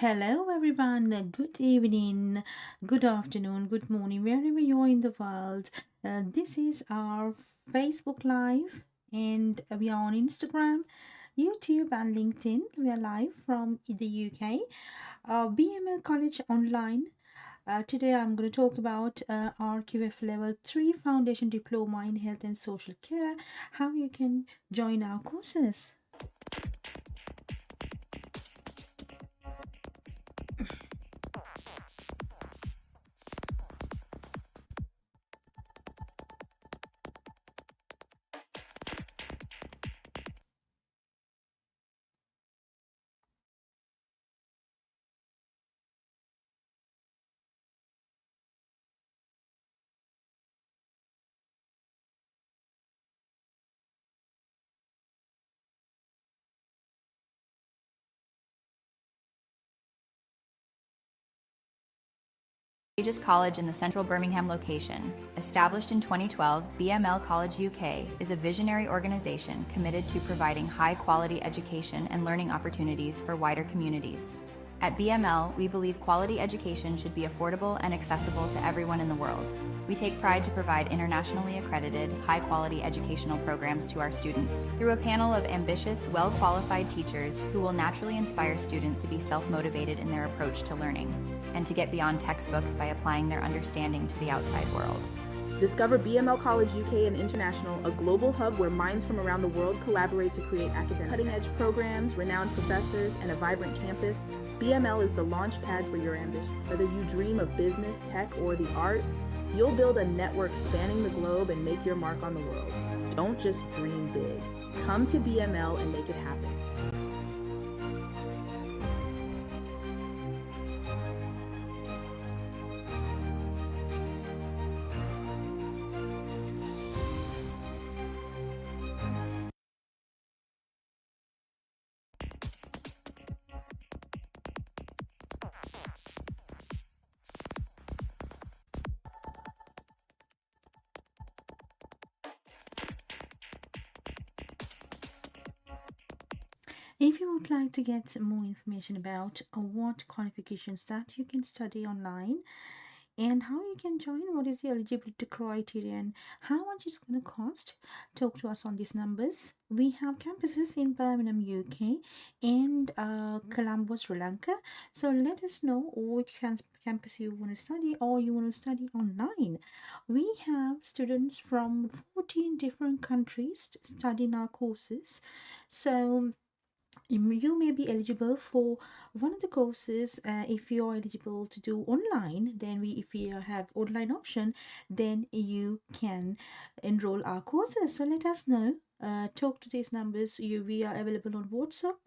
Hello, everyone. Good evening, good afternoon, good morning, wherever you are in the world. This is our Facebook Live, and we are on Instagram, YouTube, and LinkedIn. We are live from the UK, BML College Online. Today, I'm going to talk about our QF Level 3 Foundation Diploma in Health and Social Care, how you can join our courses. Prestigious college in the central Birmingham location. Established in 2012, BML College UK is a visionary organization committed to providing high-quality education and learning opportunities for wider communities. At BML, we believe quality education should be affordable and accessible to everyone in the world. We take pride to provide internationally accredited, high-quality educational programs to our students through a panel of ambitious, well-qualified teachers who will naturally inspire students to be self-motivated in their approach to learning and to get beyond textbooks by applying their understanding to the outside world. Discover BML College UK and International, a global hub where minds from around the world collaborate to create academic cutting-edge programs, renowned professors, and a vibrant campus. BML is the launch pad for your ambition. Whether you dream of business, tech, or the arts, you'll build a network spanning the globe and make your mark on the world. Don't just dream big. Come to BML and make it happen. If you would like to get more information about what qualifications that you can study online and how you can join, what is the eligibility criteria, and how much it's going to cost, talk to us on these numbers. We have campuses in Birmingham, UK, and Colombo, Sri Lanka. So let us know which campus you want to study or you want to study online. We have students from 14 different countries studying our courses. So you may be eligible for one of the courses. If you're eligible to do online, then if we have online option, then you can enroll our courses. So let us know. Talk to these numbers. We are available on WhatsApp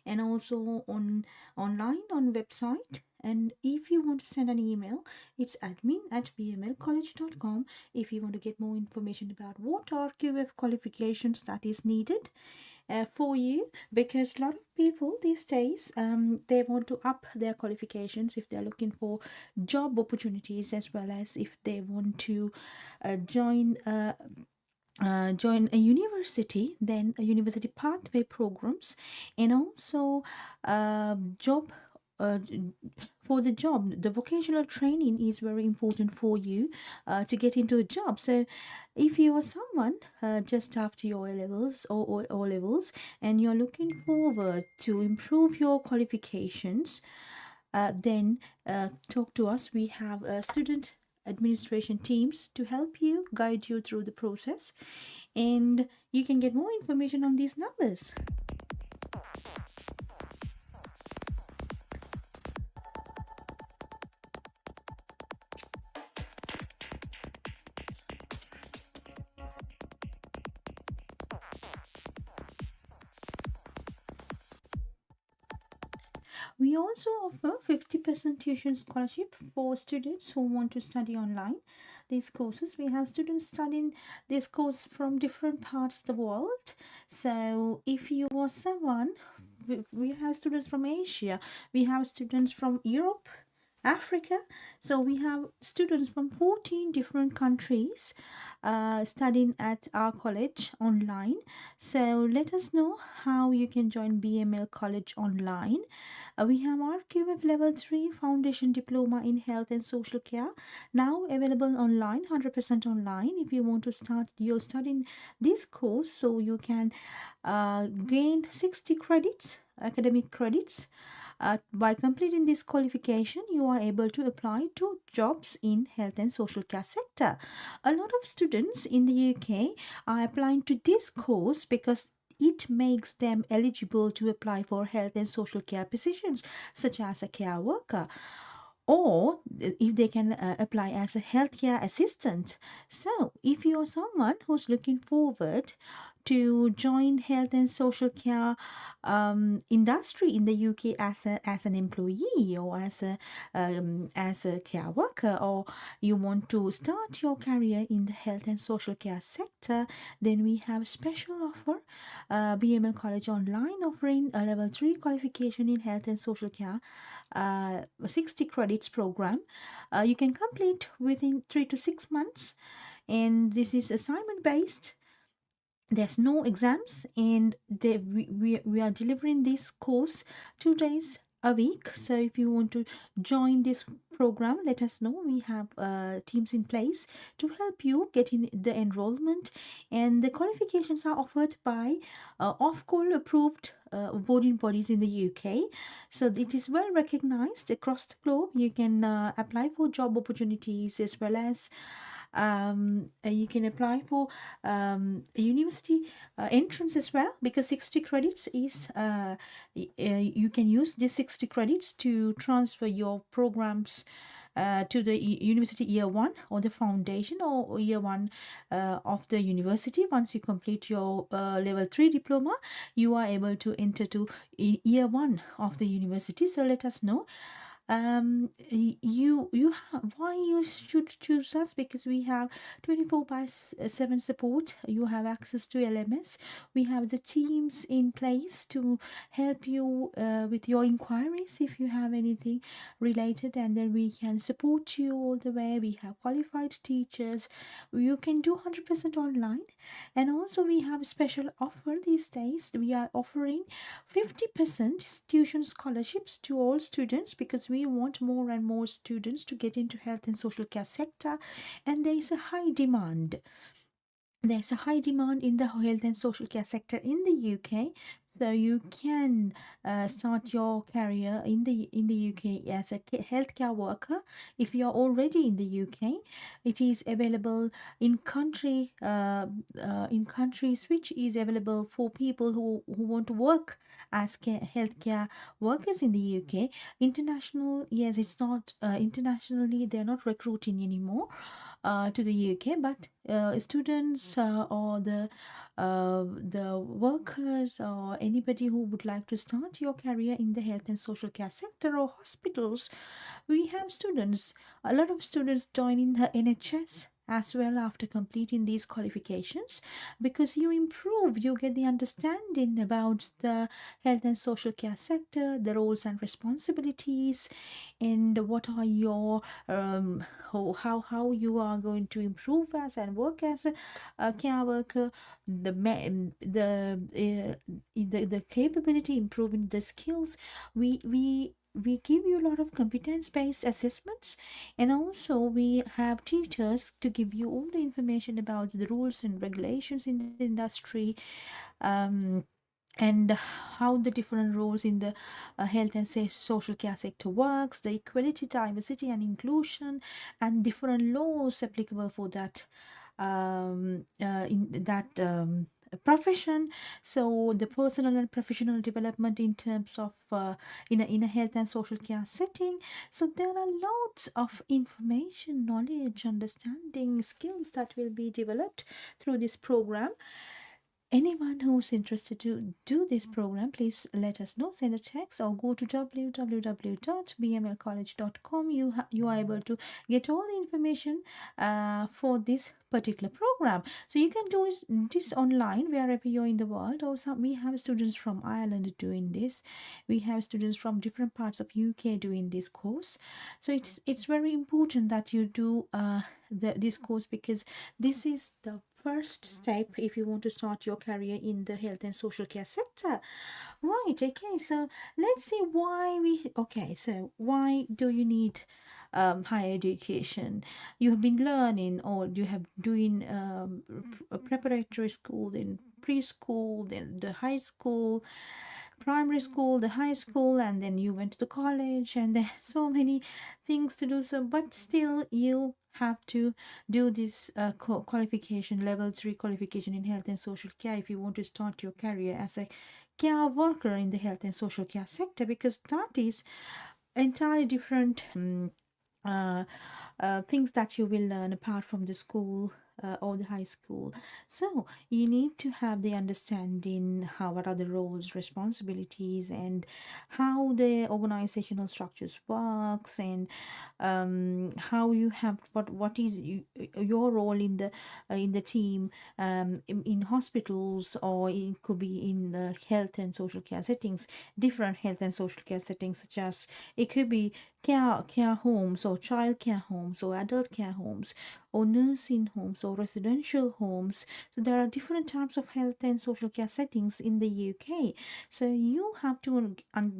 and also on online on website. And if you want to send an email, it's admin@bmlcollege.com. If you want to get more information about what are QF qualifications that is needed for you, because a lot of people these days they want to up their qualifications if they're looking for job opportunities, as well as if they want to join a university, then a university pathway programs, and also job uh, for the job. The vocational training is very important for you to get into a job. So if you are someone just after your A levels or O levels, and you're looking forward to improve your qualifications, then talk to us. We have student administration teams to help you, guide you through the process, and you can get more information on these numbers. We also offer 50% tuition scholarship for students who want to study online. These courses, we have students studying this course from different parts of the world. So if you are someone, we have students from Asia, we have students from Europe, Africa. So we have students from 14 different countries studying at our college online. So let us know how you can join BML College online. We have our QF Level 3 Foundation Diploma in Health and Social Care now available online, 100% online. If you want to start your studying this course, so you can gain 60 credits, academic credits. By completing this qualification, you are able to apply to jobs in health and social care sector. A lot of students in the UK are applying to this course because it makes them eligible to apply for health and social care positions such as a care worker, or if they can apply as a healthcare assistant. So if you are someone who's looking forward to join health and social care industry in the UK as an employee, or as a care worker, or you want to start your career in the health and social care sector, then we have special offer. BML College Online offering a level 3 qualification in health and social care, 60 credits program. You can complete within 3 to 6 months, and this is assignment based. There's no exams, and we are delivering this course 2 days a week. So if you want to join this program, let us know. We have teams in place to help you get in the enrollment, and the qualifications are offered by Ofqual approved voting bodies in the UK. So it is well recognized across the globe. You can apply for job opportunities, as well as you can apply for a university entrance as well, because 60 credits is you can use this 60 credits to transfer your programs to the university year one, or the foundation, or year one of the university. Once you complete your level 3 diploma, you are able to enter to year one of the university. So let us know you have, why you should choose us, because we have 24 by 7 support. You have access to LMS. We have the teams in place to help you with your inquiries if you have anything related, and then we can support you all the way. We have qualified teachers. You can do 100% online. And also we have a special offer these days. We are offering 50% tuition scholarships to all students, because we want more and more students to get into health and social care sector, and there is a high demand. There's a high demand in the health and social care sector in the UK. So you can start your career in the UK as a healthcare worker if you are already in the UK. It is available in in countries which is available for people who want to work as healthcare workers in the UK. International, yes, it's not internationally, they're not recruiting anymore to the UK, but students or the workers, or anybody who would like to start your career in the health and social care sector or hospitals, we have students, a lot of students joining the NHS as well after completing these qualifications, because you improve, you get the understanding about the health and social care sector, the roles and responsibilities, and what are your how you are going to improve as and work as a care worker, the capability, improving the skills. We give you a lot of competence based assessments, and also we have tutors to give you all the information about the rules and regulations in the industry, um, and how the different roles in the health and social care sector works, the equality, diversity and inclusion, and different laws applicable for that in that profession. So the personal and professional development in terms of in a health and social care setting. So there are lots of information, knowledge, understanding, skills that will be developed through this program. Anyone who's interested to do this program, please let us know. Send a text or go to www.bmlcollege.com. You are able to get all the information for this particular program. So you can do this online wherever you're in the world. Or some, we have students from Ireland doing this. We have students from different parts of UK doing this course. So it's very important that you do this course, because this is the first step if you want to start your career in the health and social care sector. Right, okay, so let's see why do you need higher education? You have been learning, or you have doing a preparatory school, then preschool, then the high school, primary school, the high school, and then you went to the college, and there are so many things to do. So, but still, you have to do this qualification, level 3 qualification in health and social care, if you want to start your career as a care worker in the health and social care sector, because that is entirely different uh, things that you will learn apart from the school or the high school. So you need to have the understanding what are the roles, responsibilities, and how the organizational structures works, and how you have what is your role in the team, in hospitals, or it could be in the health and social care settings, different health and social care settings, such as it could be care homes, or child care homes, or adult care homes, or nursing homes, or residential homes. So there are different types of health and social care settings in the UK. So you have to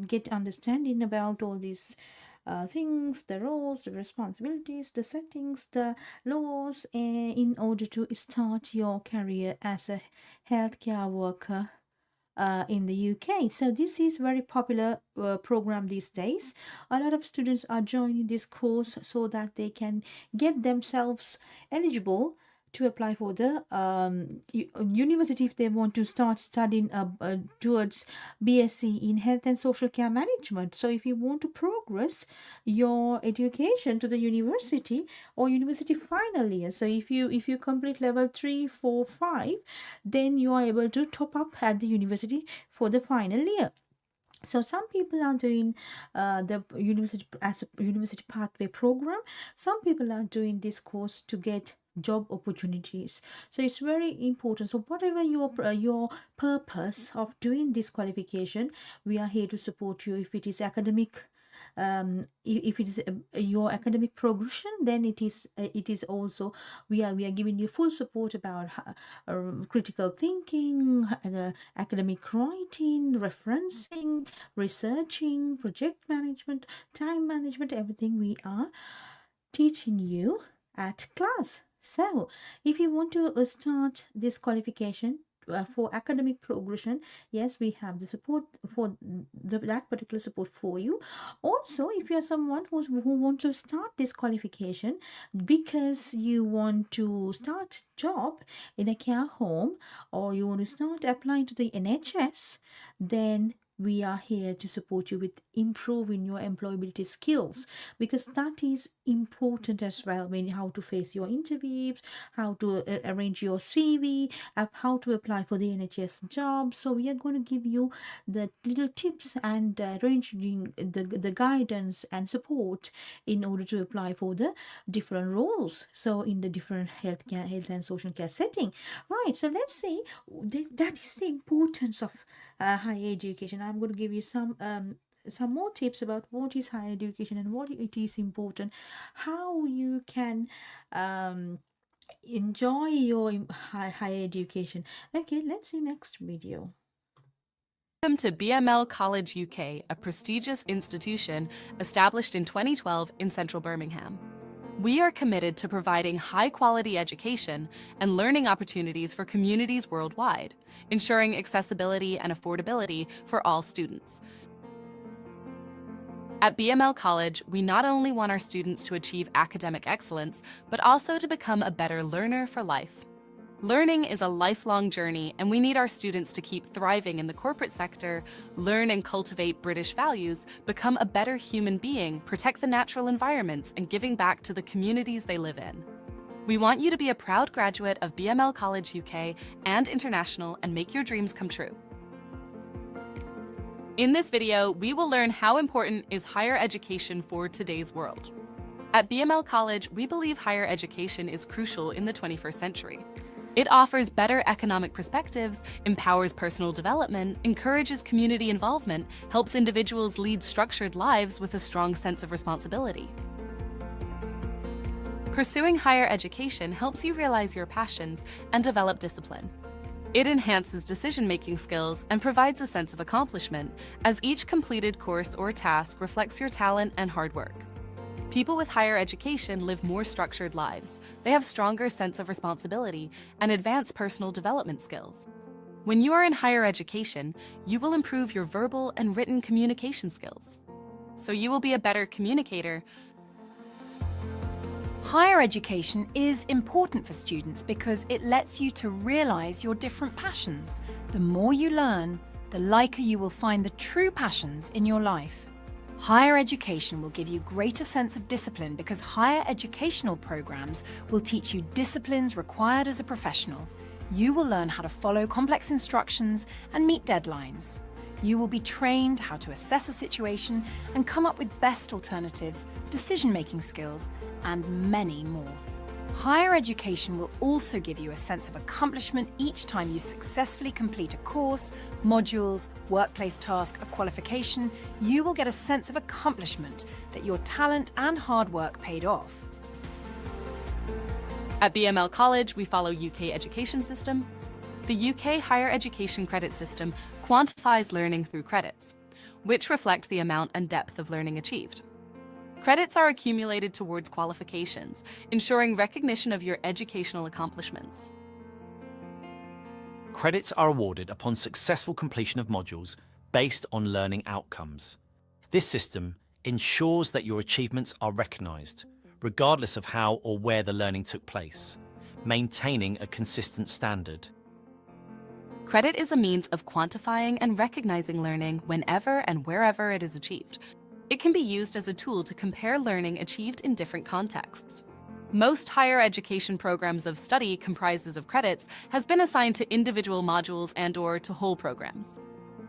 get understanding about all these things, the roles, the responsibilities, the settings, the laws, in order to start your career as a healthcare worker in the UK. So this is very popular program these days. A lot of students are joining this course so that they can get themselves eligible to apply for the university if they want to start studying towards BSc in health and social care management. So if you want to progress your education to the university or university final year, so if you complete level 3, 4, 5, then you are able to top up at the university for the final year. So some people are doing the university as a university pathway program. Some people are doing this course to get job opportunities. So it's very important. So whatever your purpose of doing this qualification, we are here to support you. If it is academic, if it is your academic progression, then it is also we are giving you full support about critical thinking, academic writing, referencing, researching, project management, time management, everything we are teaching you at class. So if you want to start this qualification for academic progression, yes, we have the support for that particular support for you. Also, if you are someone who want to start this qualification because you want to start job in a care home, or you want to start applying to the NHS, then we are here to support you with improving your employability skills, because that is important as well, when how to face your interviews, how to arrange your CV, how to apply for the NHS job. So we are going to give you the little tips and arranging the guidance and support in order to apply for the different roles, so in the different health and social care setting. Right, so let's see, that is the importance of higher education. I'm going to give you some more tips about what is higher education and what it is important, how you can enjoy your higher education. Okay, let's see next video. Welcome to BML College UK, a prestigious institution established in 2012 in central Birmingham. We are committed to providing high-quality education and learning opportunities for communities worldwide, ensuring accessibility and affordability for all students. At BML College, we not only want our students to achieve academic excellence, but also to become a better learner for life. Learning is a lifelong journey, and we need our students to keep thriving in the corporate sector, learn and cultivate British values, become a better human being, protect the natural environments, and giving back to the communities they live in. We want you to be a proud graduate of BML College UK and International and make your dreams come true. In this video, we will learn how important is higher education for today's world. At BML College, we believe higher education is crucial in the 21st century. It offers better economic perspectives, empowers personal development, encourages community involvement, helps individuals lead structured lives with a strong sense of responsibility. Pursuing higher education helps you realize your passions and develop discipline. It enhances decision-making skills and provides a sense of accomplishment, as each completed course or task reflects your talent and hard work. People with higher education live more structured lives. They have stronger sense of responsibility and advanced personal development skills. When you are in higher education, you will improve your verbal and written communication skills. So you will be a better communicator. Higher education is important for students because it lets you to realize your different passions. The more you learn, the liker you will find the true passions in your life. Higher education will give you greater sense of discipline because higher educational programs will teach you disciplines required as a professional. You will learn how to follow complex instructions and meet deadlines. You will be trained how to assess a situation and come up with best alternatives, decision-making skills, and many more. Higher education will also give you a sense of accomplishment each time you successfully complete a course, modules, workplace task, a qualification. You will get a sense of accomplishment that your talent and hard work paid off. At BML College, we follow UK education system. The UK higher education credit system quantifies learning through credits, which reflect the amount and depth of learning achieved. Credits are accumulated towards qualifications, ensuring recognition of your educational accomplishments. Credits are awarded upon successful completion of modules based on learning outcomes. This system ensures that your achievements are recognised, regardless of how or where the learning took place, maintaining a consistent standard. Credit is a means of quantifying and recognizing learning whenever and wherever it is achieved. It can be used as a tool to compare learning achieved in different contexts. Most higher education programs of study comprises of credits has been assigned to individual modules and/or to whole programs.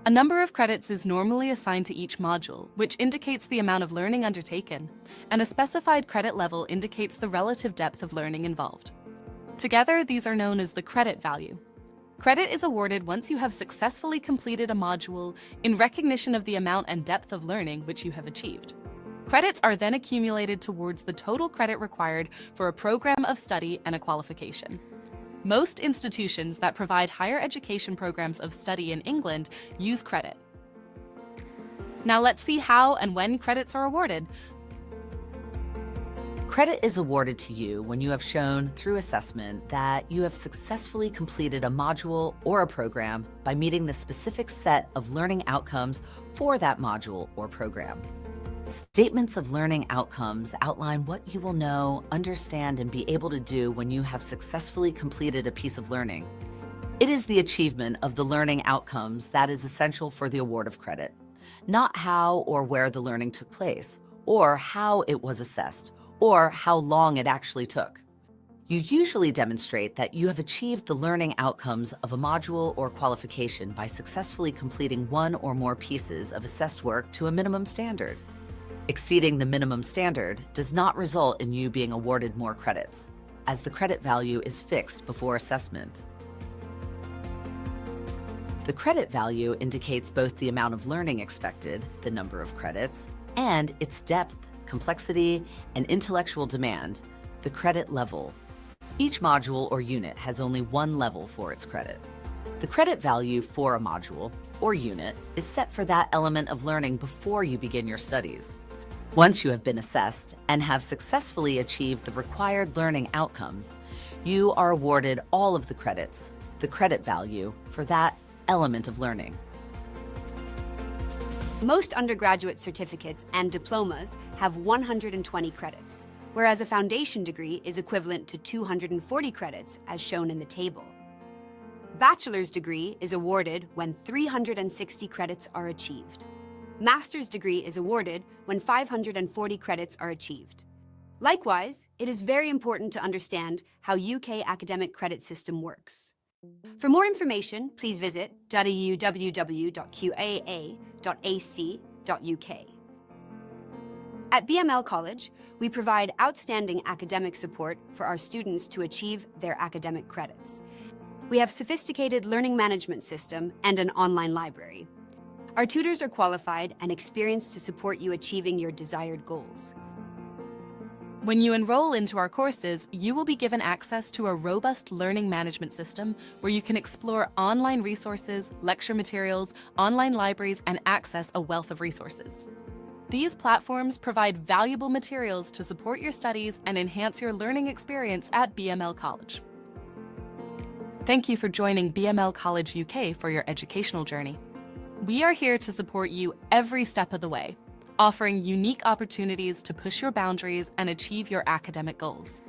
A number of credits is normally assigned to each module, which indicates the amount of learning undertaken, and a specified credit level indicates the relative depth of learning involved. Together, these are known as the credit value. Credit is awarded once you have successfully completed a module in recognition of the amount and depth of learning which you have achieved. Credits are then accumulated towards the total credit required for a program of study and a qualification. Most institutions that provide higher education programs of study in England use credit. Now let's see how and when credits are awarded. Credit is awarded to you when you have shown through assessment that you have successfully completed a module or a program by meeting the specific set of learning outcomes for that module or program. Statements of learning outcomes outline what you will know, understand, and be able to do when you have successfully completed a piece of learning. It is the achievement of the learning outcomes that is essential for the award of credit, not how or where the learning took place, or how it was assessed, or how long it actually took. You usually demonstrate that you have achieved the learning outcomes of a module or qualification by successfully completing one or more pieces of assessed work to a minimum standard. Exceeding the minimum standard does not result in you being awarded more credits, as the credit value is fixed before assessment. The credit value indicates both the amount of learning expected, the number of credits, and its depth, complexity, and intellectual demand, the credit level. Each module or unit has only one level for its credit. The credit value for a module or unit is set for that element of learning before you begin your studies. Once you have been assessed and have successfully achieved the required learning outcomes, you are awarded all of the credits, the credit value for that element of learning. Most undergraduate certificates and diplomas have 120 credits, whereas a foundation degree is equivalent to 240 credits as shown in the table. Bachelor's degree is awarded when 360 credits are achieved. Master's degree is awarded when 540 credits are achieved. Likewise, it is very important to understand how UK academic credit system works. For more information, please visit www.qaa.ac.uk. At BML College, We provide outstanding academic support for our students to achieve their academic credits. We have sophisticated learning management system and an online library. Our tutors are qualified and experienced to support you achieving your desired goals. When you enroll into our courses, you will be given access to a robust learning management system where you can explore online resources, lecture materials, online libraries, and access a wealth of resources. These platforms provide valuable materials to support your studies and enhance your learning experience at BML College. Thank you for joining BML College UK for your educational journey. We are here to support you every step of the way, offering unique opportunities to push your boundaries and achieve your academic goals.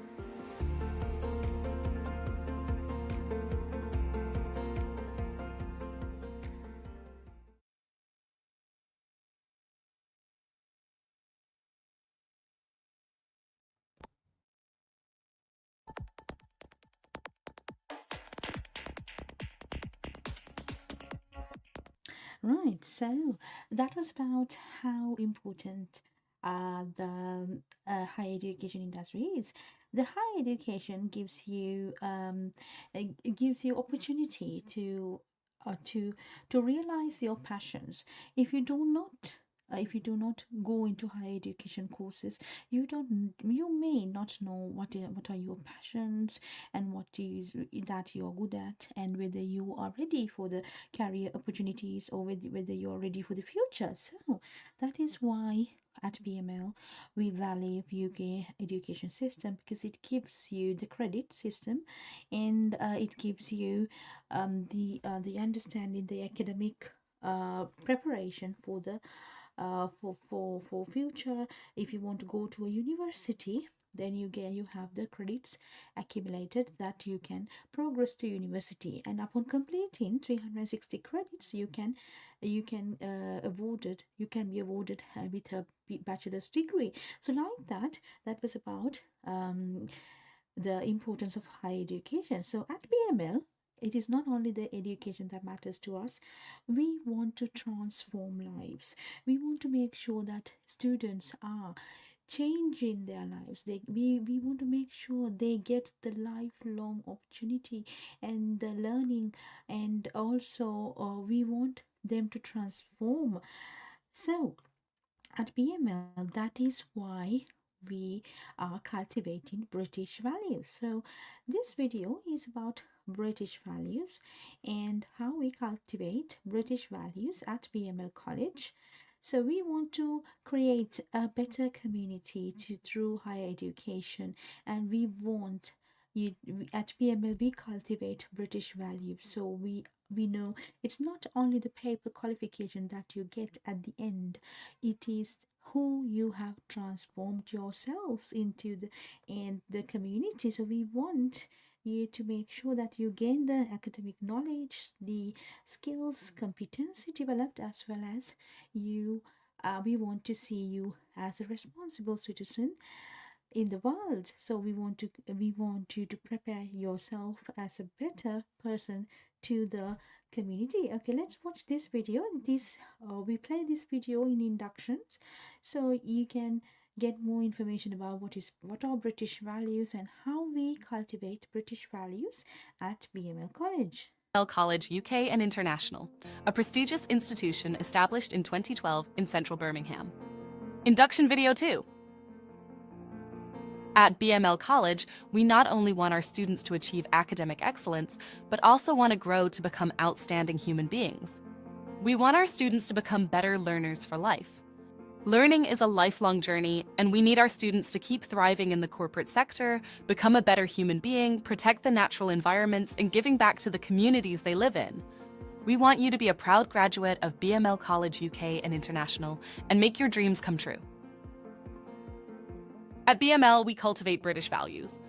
Right, so that was about how important the higher education industry is. The higher education it gives you opportunity uh, to to realize your passions. If you do not if you do not go into higher education courses, you may not know what are your passions and what is that you are good at, and whether you are ready for the career opportunities, or whether you're ready for the future. So that is why at BML we value UK education system, because it gives you the credit system, and it gives you the understanding, the academic preparation for the for future. If you want to go to a university, then you have the credits accumulated that you can progress to university, and upon completing 360 credits you can be awarded with a bachelor's degree. So like that was about the importance of higher education. So at BML, it is not only the education that matters to us. We want to transform lives. We want to make sure that students are changing their lives. We want to make sure they get the lifelong opportunity and the learning, and also we want them to transform. So at BML, that is why we are cultivating British values. So this video is about British values and how we cultivate British values at BML College. So we want to create a better community through higher education, and we want at BML we cultivate British values. So we know it's not only the paper qualification that you get at the end, it is who you have transformed yourselves into the community. So we want you to make sure that you gain the academic knowledge, the skills, competency developed, as well as you we want to see you as a responsible citizen in the world. So we want you to prepare yourself as a better person to the community. Okay, let's watch this video. This we play this video in inductions, so you can get more information about what are British values and how we cultivate British values at BML College. BML College UK and International, a prestigious institution established in 2012 in central Birmingham. Induction video 2. At BML College, we not only want our students to achieve academic excellence, but also want to grow to become outstanding human beings. We want our students to become better learners for life. Learning is a lifelong journey, and we need our students to keep thriving in the corporate sector, become a better human being, protect the natural environments, and giving back to the communities they live in. We want you to be a proud graduate of BML College UK and International and make your dreams come true. At BML, we cultivate British values.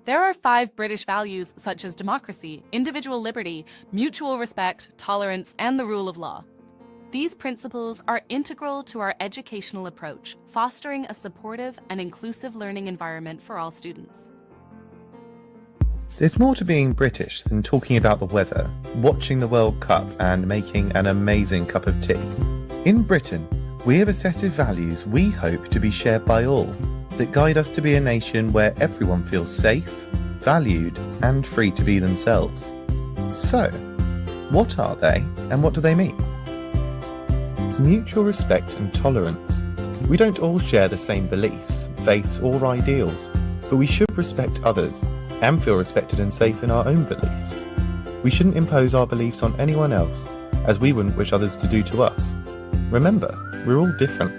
There are 5 British values such as democracy, individual liberty, mutual respect, tolerance, and the rule of law. These principles are integral to our educational approach, fostering a supportive and inclusive learning environment for all students. There's more to being British than talking about the weather, watching the World Cup, and making an amazing cup of tea. In Britain, We have a set of values we hope to be shared by all that guide us to be a nation where everyone feels safe, valued, and free to be themselves. So, what are they and what do they mean? Mutual respect and tolerance. We don't all share the same beliefs, faiths, or ideals, but we should respect others and feel respected and safe in our own beliefs. We shouldn't impose our beliefs on anyone else, as we wouldn't wish others to do to us. Remember, we're all different.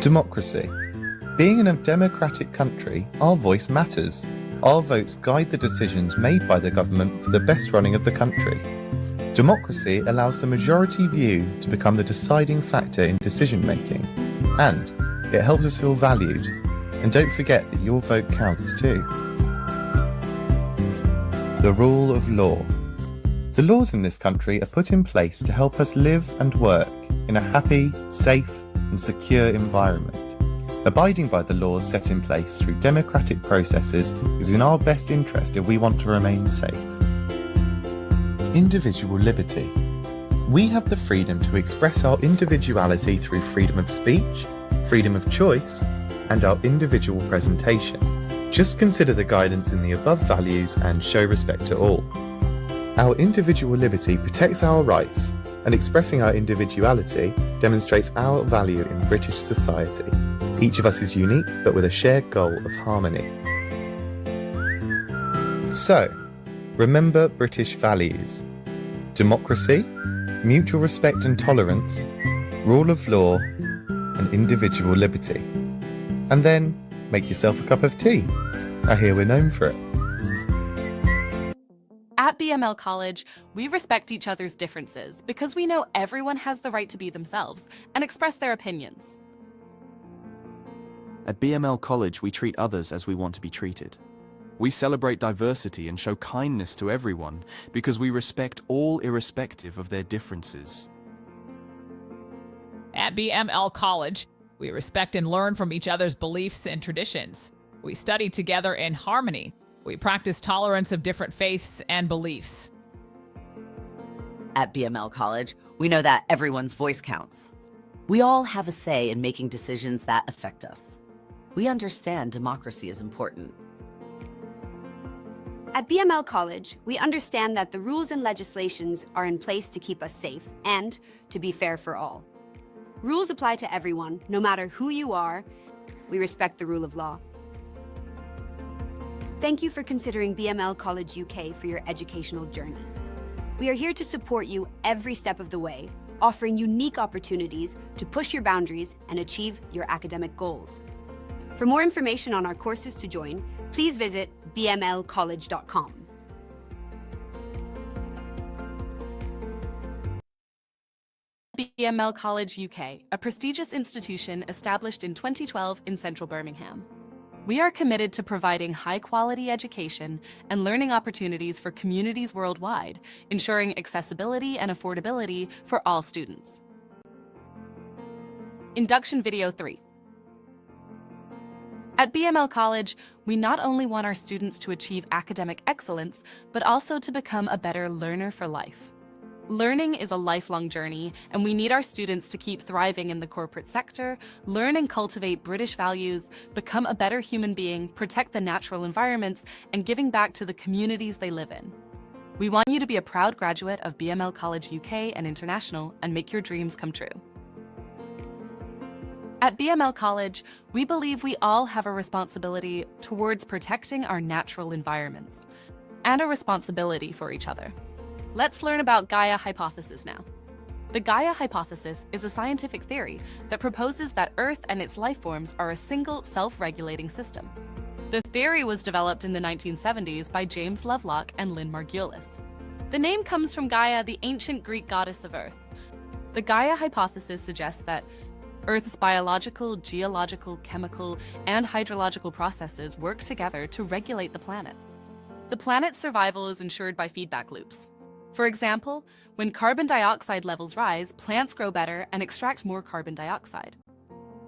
Democracy. Being in a democratic country, our voice matters. Our votes guide the decisions made by the government for the best running of the country. Democracy allows the majority view to become the deciding factor in decision making, and it helps us feel valued. And don't forget that your vote counts too. The rule of law. The laws in this country are put in place to help us live and work in a happy, safe, and secure environment. Abiding by the laws set in place through democratic processes is in our best interest if we want to remain safe. Individual liberty. We have the freedom to express our individuality through freedom of speech, freedom of choice, and our individual presentation. Just consider the guidance in the above values and show respect to all. Our individual liberty protects our rights, and expressing our individuality demonstrates our value in British society. Each of us is unique, but with a shared goal of harmony. So, remember British values: democracy, mutual respect and tolerance, rule of law, and individual liberty. And then, make yourself a cup of tea. I hear we're known for it. At BML College, we respect each other's differences because we know everyone has the right to be themselves and express their opinions. At BML College, we treat others as we want to be treated. We celebrate diversity and show kindness to everyone because we respect all irrespective of their differences. At BML College, we respect and learn from each other's beliefs and traditions. We study together in harmony. We practice tolerance of different faiths and beliefs. At BML College, we know that everyone's voice counts. We all have a say in making decisions that affect us. We understand democracy is important. At BML College, we understand that the rules and legislations are in place to keep us safe and to be fair for all. Rules apply to everyone, no matter who you are. We respect the rule of law. Thank you for considering BML College UK for your educational journey. We are here to support you every step of the way, offering unique opportunities to push your boundaries and achieve your academic goals. For more information on our courses to join, please visit bmlcollege.com. BML College UK, a prestigious institution established in 2012 in central Birmingham. We are committed to providing high-quality education and learning opportunities for communities worldwide, ensuring accessibility and affordability for all students. Induction Video 3. At BML College, we not only want our students to achieve academic excellence, but also to become a better learner for life. Learning is a lifelong journey, and we need our students to keep thriving in the corporate sector, learn and cultivate British values, become a better human being, protect the natural environments, and giving back to the communities they live in. We want you to be a proud graduate of BML College UK and International and make your dreams come true. At BML College, we believe we all have a responsibility towards protecting our natural environments and a responsibility for each other. Let's learn about Gaia hypothesis now. The Gaia hypothesis is a scientific theory that proposes that Earth and its life forms are a single self-regulating system. The theory was developed in the 1970s by James Lovelock and Lynn Margulis. The name comes from Gaia, the ancient Greek goddess of Earth. The Gaia hypothesis suggests that Earth's biological, geological, chemical, and hydrological processes work together to regulate the planet. The planet's survival is ensured by feedback loops. For example, when carbon dioxide levels rise, plants grow better and extract more carbon dioxide.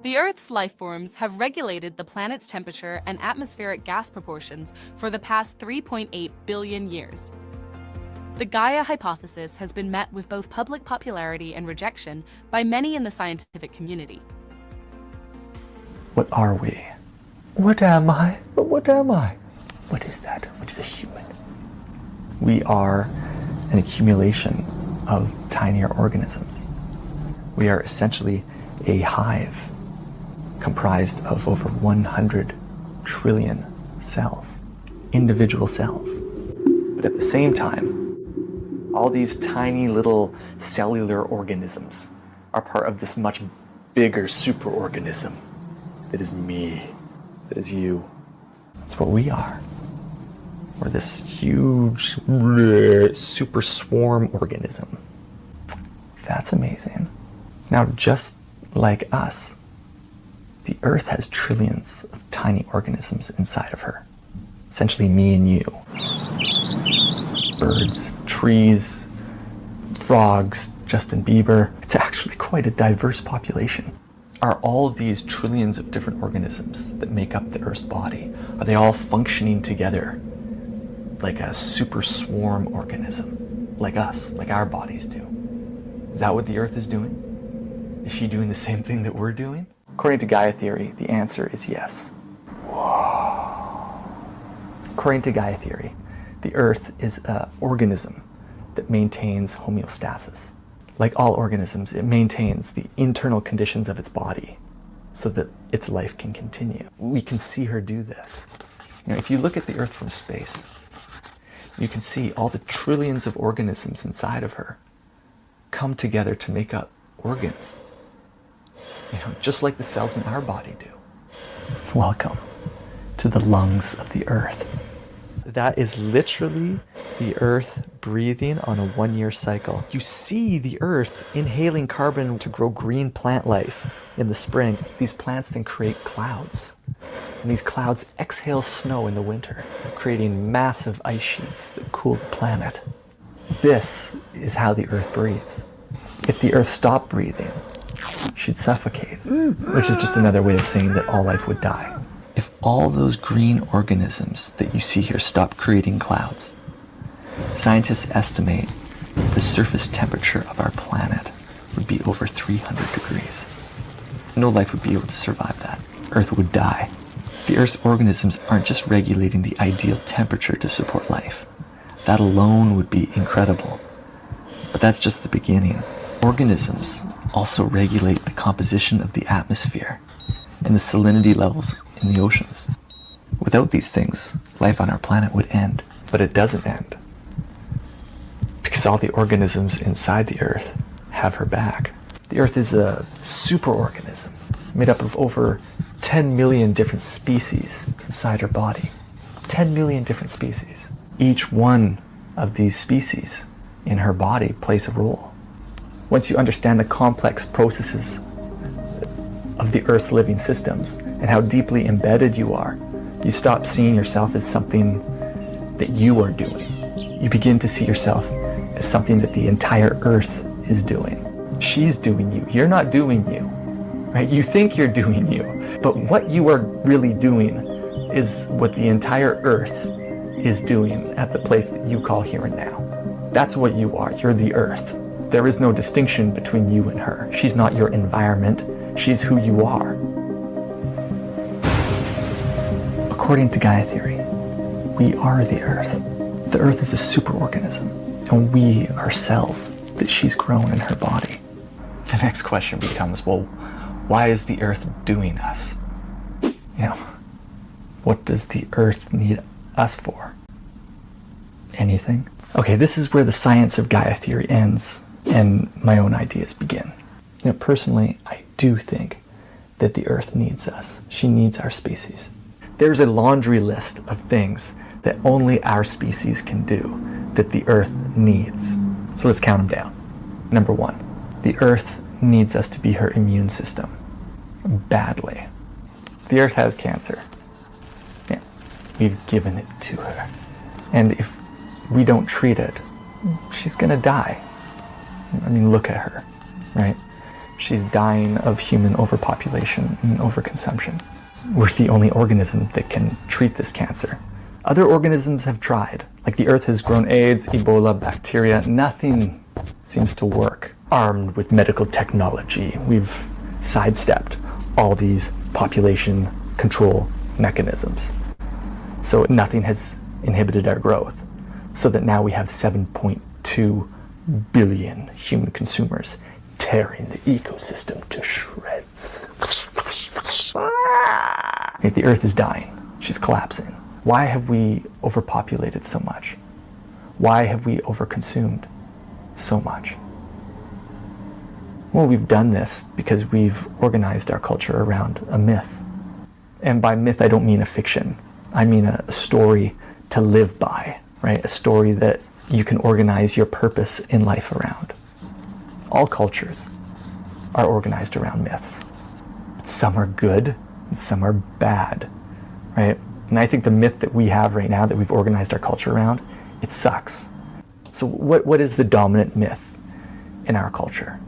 The Earth's life forms have regulated the planet's temperature and atmospheric gas proportions for the past 3.8 billion years. The Gaia hypothesis has been met with both public popularity and rejection by many in the scientific community. What are we? What am I? What am I? What is that? What is a human? We are an accumulation of tinier organisms. We are essentially a hive comprised of over 100 trillion cells, individual cells. But at the same time, all these tiny little cellular organisms are part of this much bigger superorganism that is me, that is you. That's what we are. We're this huge super swarm organism. That's amazing. Now, just like us, the Earth has trillions of tiny organisms inside of her. Essentially me and you. Birds, trees, frogs, Justin Bieber. It's actually quite a diverse population. Are all of these trillions of different organisms that make up the Earth's body, are they all functioning together like a super swarm organism, like us, like our bodies do? Is that what the Earth is doing? Is she doing the same thing that we're doing? According to Gaia theory, the answer is yes. Whoa. According to Gaia theory, the Earth is an organism that maintains homeostasis. Like all organisms, it maintains the internal conditions of its body so that its life can continue. We can see her do this. If you look at the Earth from space, you can see all the trillions of organisms inside of her come together to make up organs. Just like the cells in our body do. Welcome to the lungs of the Earth. That is literally the Earth breathing on a 1-year cycle. You see the Earth inhaling carbon to grow green plant life in the spring. These plants then create clouds. And these clouds exhale snow in the winter, creating massive ice sheets that cool the planet. This is how the Earth breathes. If the Earth stopped breathing, she'd suffocate, which is just another way of saying that all life would die. If all those green organisms that you see here stopped creating clouds, scientists estimate the surface temperature of our planet would be over 300 degrees. No life would be able to survive that. Earth would die. The Earth's organisms aren't just regulating the ideal temperature to support life. That alone would be incredible. But that's just the beginning. Organisms also regulate the composition of the atmosphere and the salinity levels in the oceans. Without these things, life on our planet would end. But it doesn't end, because all the organisms inside the Earth have her back. The Earth is a superorganism made up of over 10 million different species inside her body. 10 million different species. Each one of these species in her body plays a role. Once you understand the complex processes of the Earth's living systems and how deeply embedded you are, you stop seeing yourself as something that you are doing. You begin to see yourself as something that the entire Earth is doing. She's doing you. You're not doing you, right? You think you're doing you, but what you are really doing is what the entire Earth is doing at the place that you call here and now. That's what you are. You're the Earth. There is no distinction between you and her. She's not your environment. She's who you are. According to Gaia theory, we are the Earth. The Earth is a superorganism, and we are cells that she's grown in her body. The next question becomes, well, why is the Earth doing us? What does the Earth need us for? Anything? Okay, this is where the science of Gaia theory ends and my own ideas begin. Personally, I do think that the Earth needs us. She needs our species. There's a laundry list of things that only our species can do that the Earth needs. So let's count them down. Number 1, the Earth needs us to be her immune system. Badly. The Earth has cancer. Yeah, we've given it to her. And if we don't treat it, she's gonna die. Look at her, right? She's dying of human overpopulation and overconsumption. We're the only organism that can treat this cancer. Other organisms have tried, like the Earth has grown AIDS, Ebola, bacteria. Nothing seems to work. Armed with medical technology, we've sidestepped all these population control mechanisms. So nothing has inhibited our growth, so that now we have 7.2 billion human consumers tearing the ecosystem to shreds. If the Earth is dying, she's collapsing. Why have we overpopulated so much? Why have we overconsumed so much? Well, we've done this because we've organized our culture around a myth. And by myth, I don't mean a fiction. I mean a story to live by, right? A story that you can organize your purpose in life around. All cultures are organized around myths. Some are good and some are bad, right? And I think the myth that we have right now that we've organized our culture around, it sucks. So what is the dominant myth in our culture?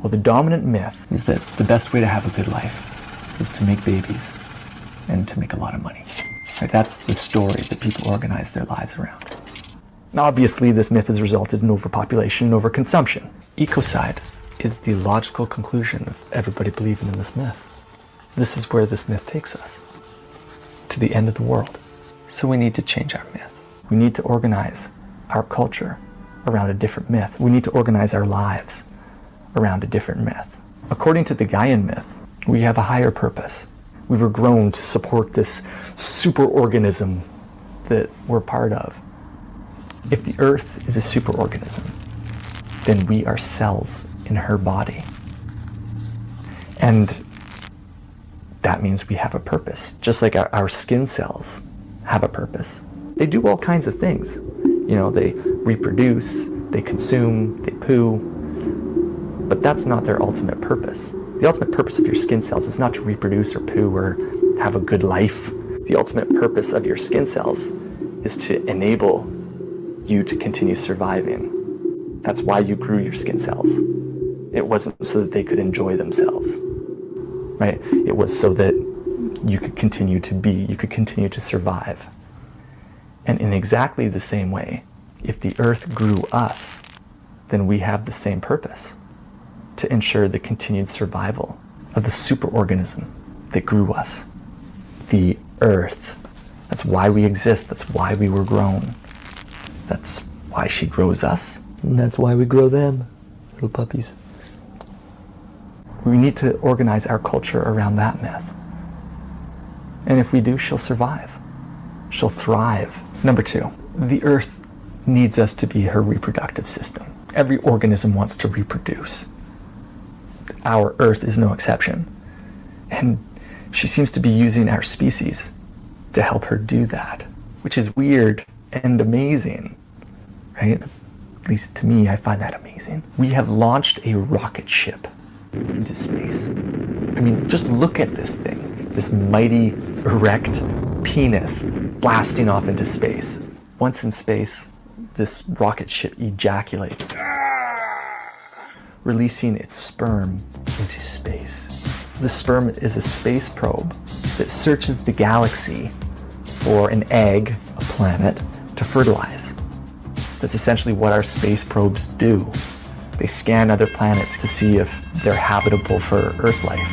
Well, the dominant myth is that the best way to have a good life is to make babies and to make a lot of money. Right? That's the story that people organize their lives around. And obviously, this myth has resulted in overpopulation and overconsumption. Ecocide is the logical conclusion of everybody believing in this myth. This is where this myth takes us, to the end of the world. So we need to change our myth. We need to organize our culture around a different myth. We need to organize our lives around a different myth. According to the Gaian myth, we have a higher purpose. We were grown to support this superorganism that we're part of. If the Earth is a superorganism, then we are cells in her body. And that means we have a purpose, just like our skin cells have a purpose. They do all kinds of things. You know, they reproduce, they consume, they poo, but that's not their ultimate purpose. The ultimate purpose of your skin cells is not to reproduce or poo or have a good life. The ultimate purpose of your skin cells is to enable you to continue surviving. That's why you grew your skin cells. It wasn't so that they could enjoy themselves, right? It was so that you could continue to be, you could continue to survive. And in exactly the same way, if the Earth grew us, then we have the same purpose, to ensure the continued survival of the superorganism that grew us, the Earth. That's why we exist. That's why we were grown. That's why she grows us. And that's why we grow them, little puppies. We need to organize our culture around that myth. And if we do, she'll survive. She'll thrive. Number 2, the Earth needs us to be her reproductive system. Every organism wants to reproduce. Our Earth is no exception. And she seems to be using our species to help her do that, which is weird and amazing, right? At least to me, I find that amazing. We have launched a rocket ship into space. I mean, just look at this thing, this mighty, erect penis blasting off into space. Once in space, this rocket ship ejaculates, releasing its sperm into space. The sperm is a space probe that searches the galaxy for an egg, a planet, to fertilize. That's essentially what our space probes do. They scan other planets to see if they're habitable for Earth life.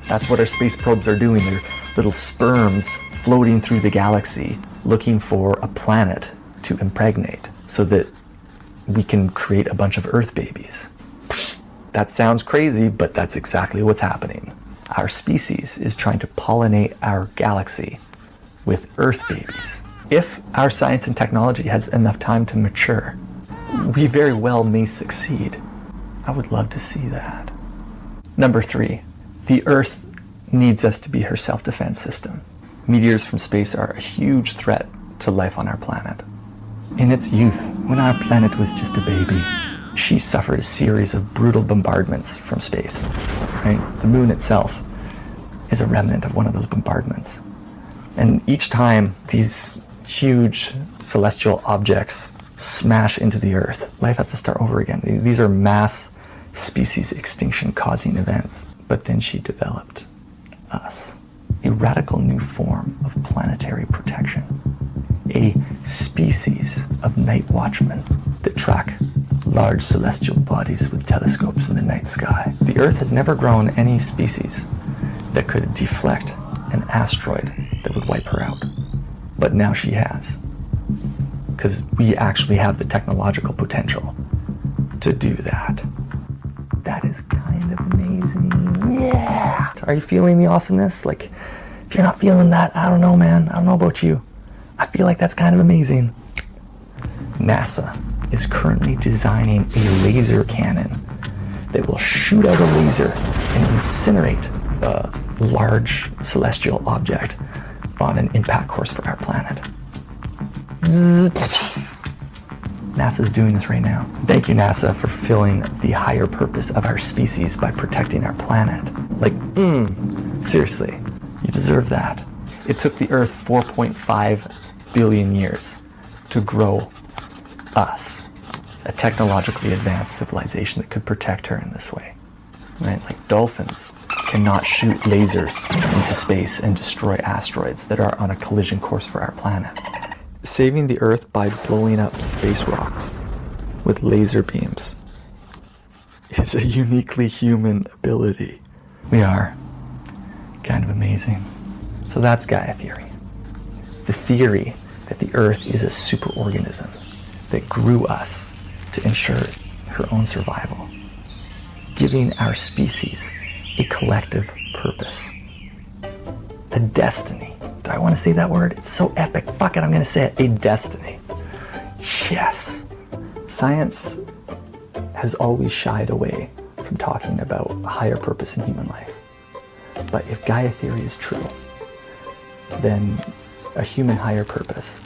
That's what our space probes are doing. They're little sperms floating through the galaxy looking for a planet to impregnate so that we can create a bunch of Earth babies. That sounds crazy, but that's exactly what's happening. Our species is trying to pollinate our galaxy with Earth babies. If our science and technology has enough time to mature, we very well may succeed. I would love to see that. Number 3, the Earth needs us to be her self-defense system. Meteors from space are a huge threat to life on our planet. In its youth, when our planet was just a baby, she suffered a series of brutal bombardments from space. Right? The moon itself is a remnant of one of those bombardments. And each time these huge celestial objects smash into the Earth, life has to start over again. These are mass species extinction causing events. But then she developed us, a radical new form of planetary protection. night watchmen that track large celestial bodies with telescopes in the night sky. The Earth has never grown any species that could deflect an asteroid that would wipe her out. But now she has. Because we actually have the technological potential to do that. That is kind of amazing. Yeah! Are you feeling the awesomeness? Like, if you're not feeling that, I don't know, man. I don't know about you. I feel like that's kind of amazing. NASA is currently designing a laser cannon that will shoot out a laser and incinerate a large celestial object on an impact course for our planet. NASA's doing this right now. Thank you, NASA, for fulfilling the higher purpose of our species by protecting our planet. Like, seriously, you deserve that. It took the Earth 4.5 billion years to grow us, a technologically advanced civilization that could protect her in this way. Right? Like dolphins cannot shoot lasers into space and destroy asteroids that are on a collision course for our planet. Saving the Earth by blowing up space rocks with laser beams is a uniquely human ability. We are kind of amazing. So that's Gaia theory. The theory that the Earth is a superorganism that grew us to ensure her own survival, giving our species a collective purpose, a destiny. Do I want to say that word? It's so epic. Fuck it, I'm going to say it. A destiny. Yes. Science has always shied away from talking about a higher purpose in human life. But if Gaia theory is true, then a human higher purpose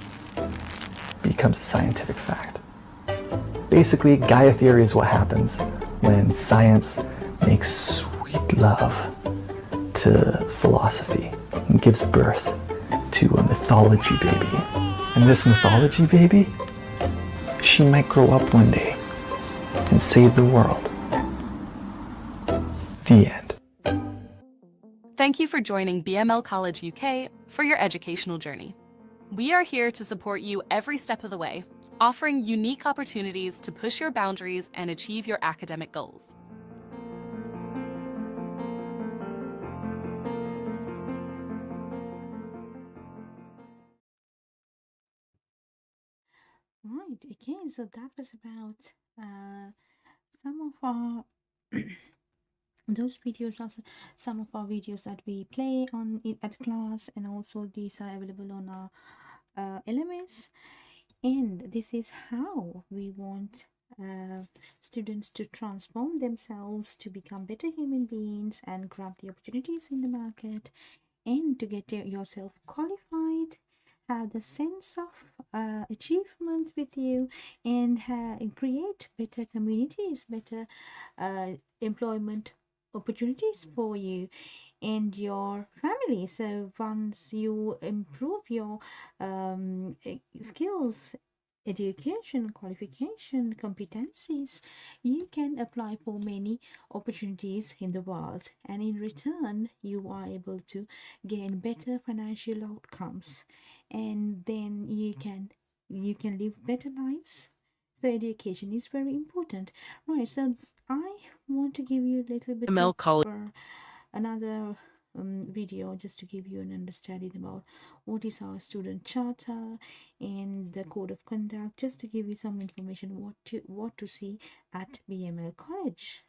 becomes a scientific fact. Basically, Gaia theory is what happens when science makes sweet love to philosophy and gives birth to a mythology baby. And this mythology baby, she might grow up one day and save the world. The end. Thank you for joining BML College UK for your educational journey. We are here to support you every step of the way, offering unique opportunities to push your boundaries and achieve your academic goals. Right, okay, so that was about some of our those videos, also some of our videos that we play on at class, and also these are available on our LMS. And this is how we want students to transform themselves to become better human beings and grab the opportunities in the market, and to get yourself qualified, have the sense of achievement with you, and create better communities, better employment opportunities for you and your family. So once you improve your skills, education, qualification, competencies, you can apply for many opportunities in the world, and in return you are able to gain better financial outcomes, and then you can live better lives. So education is very important, right? So I want to give you a little bit ML of College. Another video, just to give you an understanding about what is our student charter and the code of conduct, just to give you some information what to see at BML College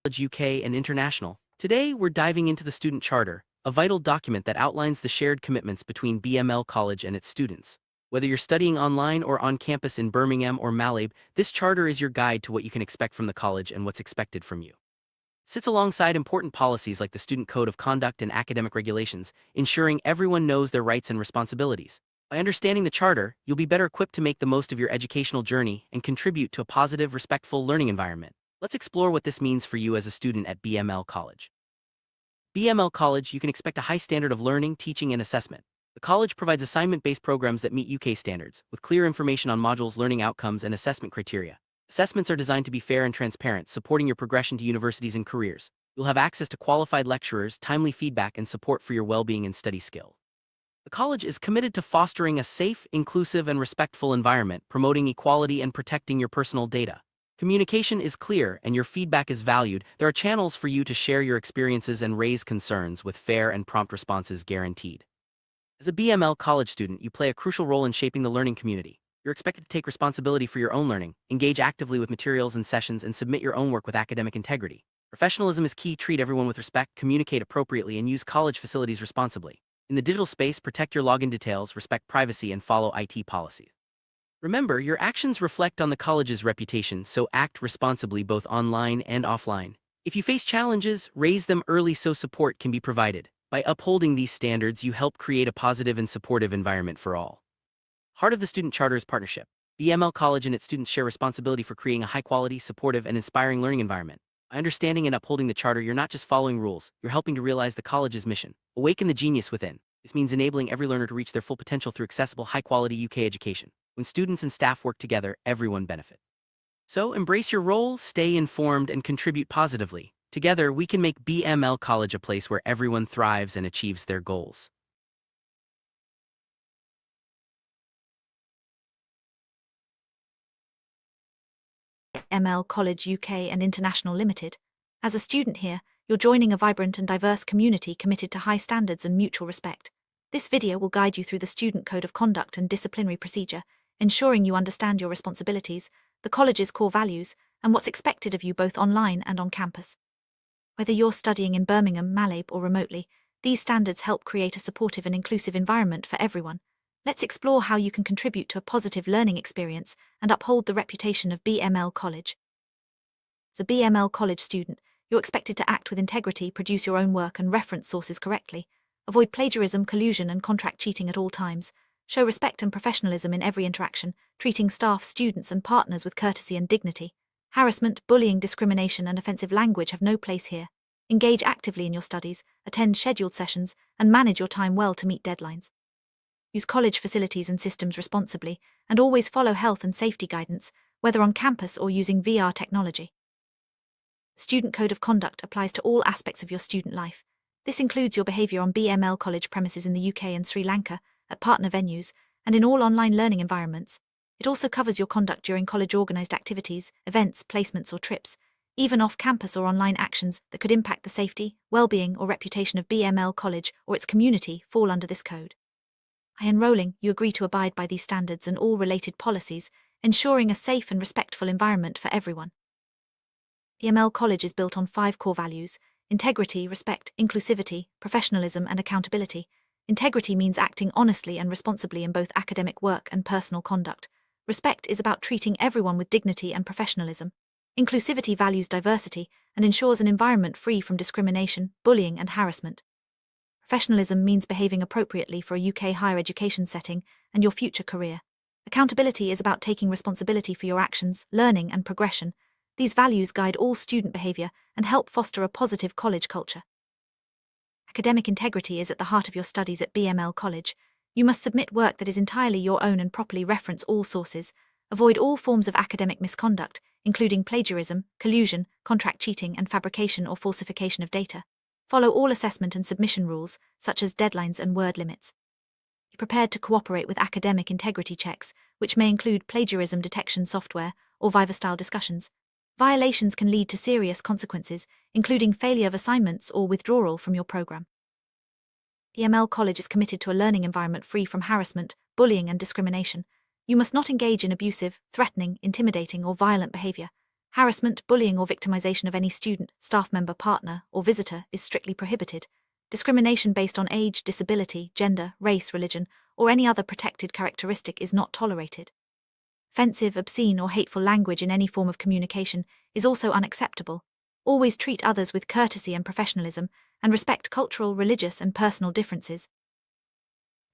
UK and International. Today, we're diving into the Student Charter, a vital document that outlines the shared commitments between BML College and its students. Whether you're studying online or on campus in Birmingham or Malib, this charter is your guide to what you can expect from the college and what's expected from you. Sits alongside important policies like the Student Code of Conduct and academic regulations, ensuring everyone knows their rights and responsibilities. By understanding the Charter, you'll be better equipped to make the most of your educational journey and contribute to a positive, respectful learning environment. Let's explore what this means for you as a student at BML College. BML College, you can expect a high standard of learning, teaching, and assessment. The college provides assignment-based programs that meet UK standards, with clear information on modules, learning outcomes, and assessment criteria. Assessments are designed to be fair and transparent, supporting your progression to universities and careers. You'll have access to qualified lecturers, timely feedback, and support for your well-being and study skill. The college is committed to fostering a safe, inclusive, and respectful environment, promoting equality and protecting your personal data. Communication is clear and your feedback is valued. There are channels for you to share your experiences and raise concerns with fair and prompt responses guaranteed. As a BML college student, you play a crucial role in shaping the learning community. You're expected to take responsibility for your own learning, engage actively with materials and sessions, and submit your own work with academic integrity. Professionalism is key. Treat everyone with respect, communicate appropriately, and use college facilities responsibly. In the digital space, protect your login details, respect privacy, and follow IT policies. Remember, your actions reflect on the college's reputation, so act responsibly both online and offline. If you face challenges, raise them early so support can be provided. By upholding these standards, you help create a positive and supportive environment for all. Heart of the Student Charter is partnership. BML College and its students share responsibility for creating a high-quality, supportive, and inspiring learning environment. By understanding and upholding the charter, you're not just following rules, you're helping to realize the college's mission. Awaken the genius within. This means enabling every learner to reach their full potential through accessible, high-quality UK education. When students and staff work together, everyone benefits. So embrace your role, stay informed, and contribute positively. Together, we can make BML College a place where everyone thrives and achieves their goals. BML College UK and International Limited. As a student here, you're joining a vibrant and diverse community committed to high standards and mutual respect. This video will guide you through the Student Code of Conduct and Disciplinary Procedure, ensuring you understand your responsibilities, the college's core values, and what's expected of you both online and on campus. Whether you're studying in Birmingham, Malabo, or remotely, these standards help create a supportive and inclusive environment for everyone. Let's explore how you can contribute to a positive learning experience and uphold the reputation of BML College. As a BML College student, you're expected to act with integrity, produce your own work, and reference sources correctly. Avoid plagiarism, collusion, and contract cheating at all times. Show respect and professionalism in every interaction, treating staff, students, and partners with courtesy and dignity. Harassment, bullying, discrimination, and offensive language have no place here. Engage actively in your studies, attend scheduled sessions, and manage your time well to meet deadlines. Use college facilities and systems responsibly, and always follow health and safety guidance, whether on campus or using VR technology. Student Code of Conduct applies to all aspects of your student life. This includes your behaviour on BML College premises in the UK and Sri Lanka, at partner venues, and in all online learning environments. It also covers your conduct during college-organised activities, events, placements, or trips, even off-campus or online actions that could impact the safety, well-being, or reputation of BML College or its community fall under this code. By enrolling, you agree to abide by these standards and all related policies, ensuring a safe and respectful environment for everyone. BML College is built on 5 core values: integrity, respect, inclusivity, professionalism, and accountability. Integrity means acting honestly and responsibly in both academic work and personal conduct. Respect is about treating everyone with dignity and professionalism. Inclusivity values diversity and ensures an environment free from discrimination, bullying, and harassment. Professionalism means behaving appropriately for a UK higher education setting and your future career. Accountability is about taking responsibility for your actions, learning, and progression. These values guide all student behaviour and help foster a positive college culture. Academic integrity is at the heart of your studies at BML College. You must submit work that is entirely your own and properly reference all sources. Avoid all forms of academic misconduct, including plagiarism, collusion, contract cheating, and fabrication or falsification of data. Follow all assessment and submission rules, such as deadlines and word limits. Be prepared to cooperate with academic integrity checks, which may include plagiarism detection software or Viva-style discussions. Violations can lead to serious consequences, including failure of assignments or withdrawal from your program. BML College is committed to a learning environment free from harassment, bullying, and discrimination. You must not engage in abusive, threatening, intimidating, or violent behavior. Harassment, bullying, or victimization of any student, staff member, partner, or visitor is strictly prohibited. Discrimination based on age, disability, gender, race, religion, or any other protected characteristic is not tolerated. Offensive, obscene, or hateful language in any form of communication is also unacceptable. Always treat others with courtesy and professionalism, and respect cultural, religious, and personal differences.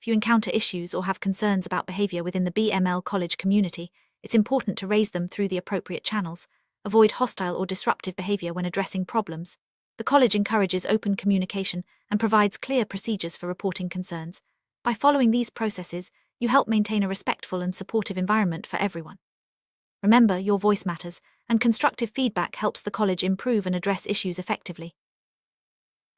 If you encounter issues or have concerns about behavior within the BML College community, it's important to raise them through the appropriate channels. Avoid hostile or disruptive behavior when addressing problems. The college encourages open communication and provides clear procedures for reporting concerns. By following these processes, you help maintain a respectful and supportive environment for everyone. Remember, your voice matters, and constructive feedback helps the college improve and address issues effectively.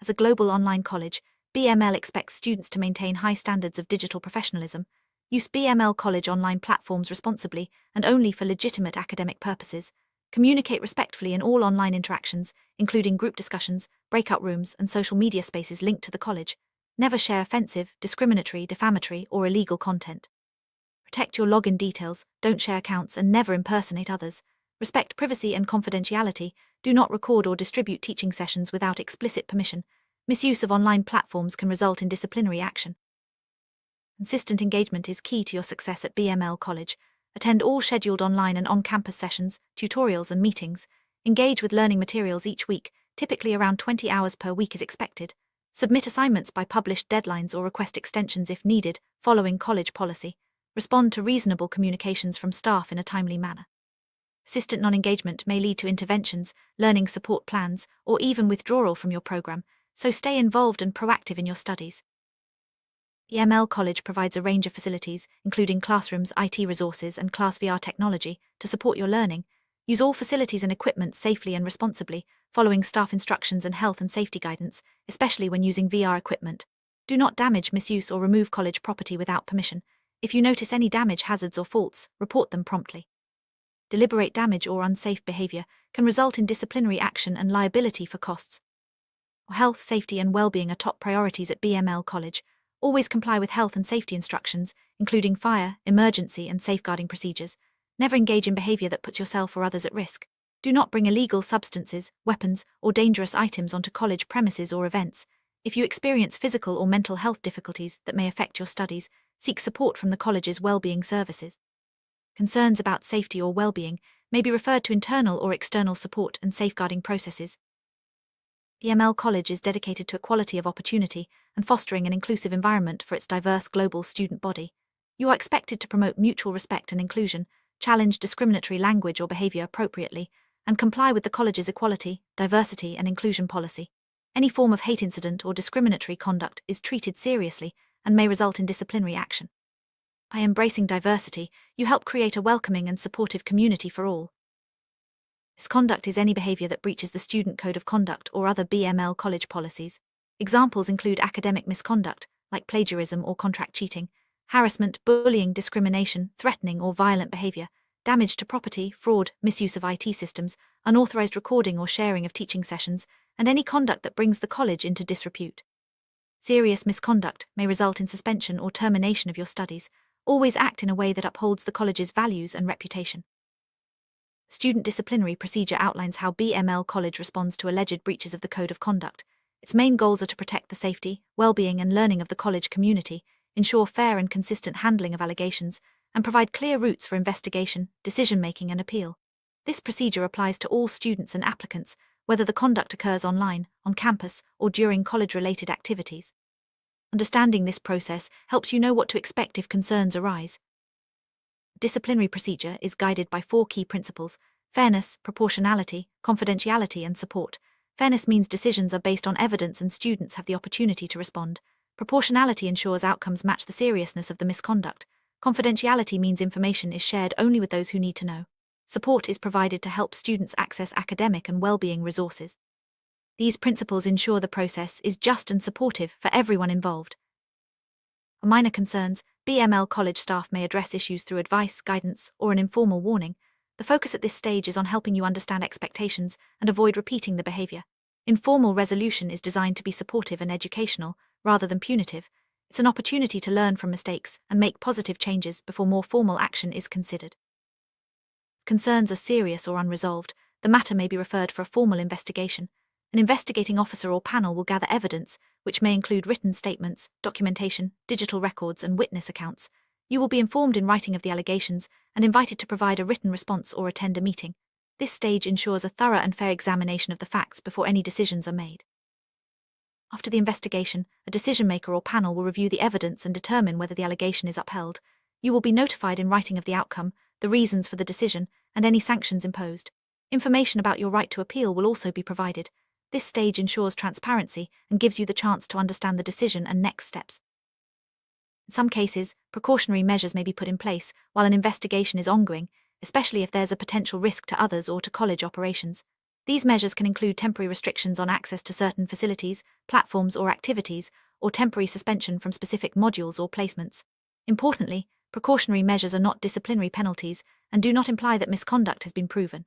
As a global online college, BML expects students to maintain high standards of digital professionalism, use BML College online platforms responsibly and only for legitimate academic purposes, communicate respectfully in all online interactions, including group discussions, breakout rooms, and social media spaces linked to the college. Never share offensive, discriminatory, defamatory, or illegal content. Protect your login details, don't share accounts, and never impersonate others. Respect privacy and confidentiality, do not record or distribute teaching sessions without explicit permission. Misuse of online platforms can result in disciplinary action. Consistent engagement is key to your success at BML College. Attend all scheduled online and on-campus sessions, tutorials, and meetings. Engage with learning materials each week, typically around 20 hours per week is expected. Submit assignments by published deadlines or request extensions if needed, following college policy. Respond to reasonable communications from staff in a timely manner. Persistent non-engagement may lead to interventions, learning support plans, or even withdrawal from your program, so stay involved and proactive in your studies. BML College provides a range of facilities, including classrooms, IT resources, and class VR technology, to support your learning. Use all facilities and equipment safely and responsibly, following staff instructions and health and safety guidance, especially when using VR equipment. Do not damage, misuse, or remove college property without permission. If you notice any damage, hazards, or faults, report them promptly. Deliberate damage or unsafe behavior can result in disciplinary action and liability for costs. Health, safety, and well-being are top priorities at BML College. Always comply with health and safety instructions, including fire, emergency, and safeguarding procedures. Never engage in behavior that puts yourself or others at risk. Do not bring illegal substances, weapons, or dangerous items onto college premises or events. If you experience physical or mental health difficulties that may affect your studies, seek support from the college's well-being services. Concerns about safety or well-being may be referred to internal or external support and safeguarding processes. BML College is dedicated to equality of opportunity and fostering an inclusive environment for its diverse global student body. You are expected to promote mutual respect and inclusion, challenge discriminatory language or behavior appropriately, and comply with the college's equality, diversity, and inclusion policy. Any form of hate incident or discriminatory conduct is treated seriously and may result in disciplinary action. By embracing diversity, you help create a welcoming and supportive community for all. Misconduct is any behavior that breaches the Student Code of Conduct or other BML College policies. Examples include academic misconduct, like plagiarism or contract cheating, harassment, bullying, discrimination, threatening or violent behavior, damage to property, fraud, misuse of IT systems, unauthorized recording or sharing of teaching sessions, and any conduct that brings the college into disrepute. Serious misconduct may result in suspension or termination of your studies. Always act in a way that upholds the college's values and reputation. Student disciplinary procedure outlines how BML College responds to alleged breaches of the Code of Conduct. Its main goals are to protect the safety, well-being, and learning of the college community, ensure fair and consistent handling of allegations, and provide clear routes for investigation, decision-making, and appeal. This procedure applies to all students and applicants, whether the conduct occurs online, on campus, or during college-related activities. Understanding this process helps you know what to expect if concerns arise. Disciplinary procedure is guided by 4 key principles: fairness, proportionality, confidentiality, and support. Fairness means decisions are based on evidence and students have the opportunity to respond. Proportionality ensures outcomes match the seriousness of the misconduct. Confidentiality means information is shared only with those who need to know. Support is provided to help students access academic and well-being resources. These principles ensure the process is just and supportive for everyone involved. For minor concerns, BML College staff may address issues through advice, guidance, or an informal warning. The focus at this stage is on helping you understand expectations and avoid repeating the behavior. Informal resolution is designed to be supportive and educational, rather than punitive. It's an opportunity to learn from mistakes and make positive changes before more formal action is considered. If concerns are serious or unresolved, the matter may be referred for a formal investigation. An investigating officer or panel will gather evidence, which may include written statements, documentation, digital records, and witness accounts. You will be informed in writing of the allegations and invited to provide a written response or attend a meeting. This stage ensures a thorough and fair examination of the facts before any decisions are made. After the investigation, a decision-maker or panel will review the evidence and determine whether the allegation is upheld. You will be notified in writing of the outcome, the reasons for the decision, and any sanctions imposed. Information about your right to appeal will also be provided. This stage ensures transparency and gives you the chance to understand the decision and next steps. In some cases, precautionary measures may be put in place while an investigation is ongoing, especially if there's a potential risk to others or to college operations. These measures can include temporary restrictions on access to certain facilities, platforms, or activities, or temporary suspension from specific modules or placements. Importantly, precautionary measures are not disciplinary penalties and do not imply that misconduct has been proven.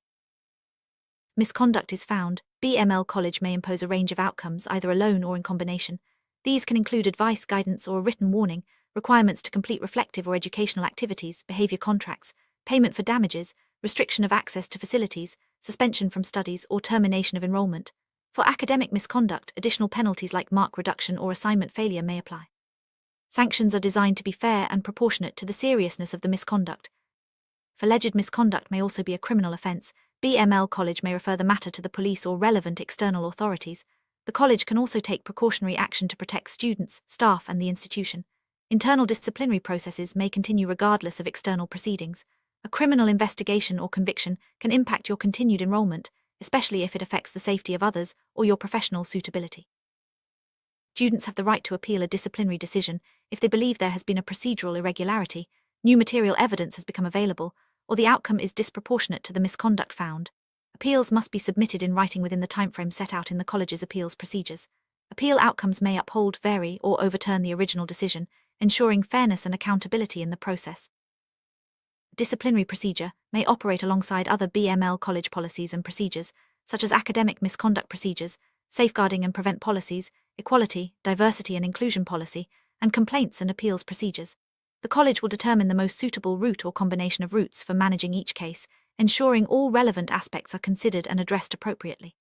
Misconduct is found, BML College may impose a range of outcomes, either alone or in combination. These can include advice, guidance, or a written warning, requirements to complete reflective or educational activities, behavior contracts, payment for damages, restriction of access to facilities, suspension from studies, or termination of enrollment. For academic misconduct, additional penalties like mark reduction or assignment failure may apply. Sanctions are designed to be fair and proportionate to the seriousness of the misconduct. If alleged misconduct may also be a criminal offence, BML College may refer the matter to the police or relevant external authorities. The college can also take precautionary action to protect students, staff, and the institution. Internal disciplinary processes may continue regardless of external proceedings. A criminal investigation or conviction can impact your continued enrollment, especially if it affects the safety of others or your professional suitability. Students have the right to appeal a disciplinary decision if they believe there has been a procedural irregularity, new material evidence has become available, or the outcome is disproportionate to the misconduct found. Appeals must be submitted in writing within the timeframe set out in the college's appeals procedures. Appeal outcomes may uphold, vary, or overturn the original decision, ensuring fairness and accountability in the process. Disciplinary procedure may operate alongside other BML College policies and procedures, such as academic misconduct procedures, safeguarding and prevent policies, equality, diversity and inclusion policy, and complaints and appeals procedures. The college will determine the most suitable route or combination of routes for managing each case, ensuring all relevant aspects are considered and addressed appropriately.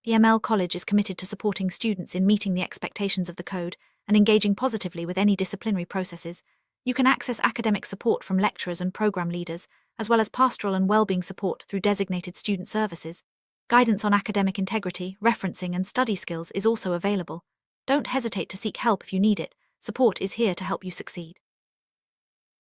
BML College is committed to supporting students in meeting the expectations of the code and engaging positively with any disciplinary processes. You can access academic support from lecturers and program leaders, as well as pastoral and well-being support through designated student services. Guidance on academic integrity, referencing, and study skills is also available. Don't hesitate to seek help if you need it. Support is here to help you succeed.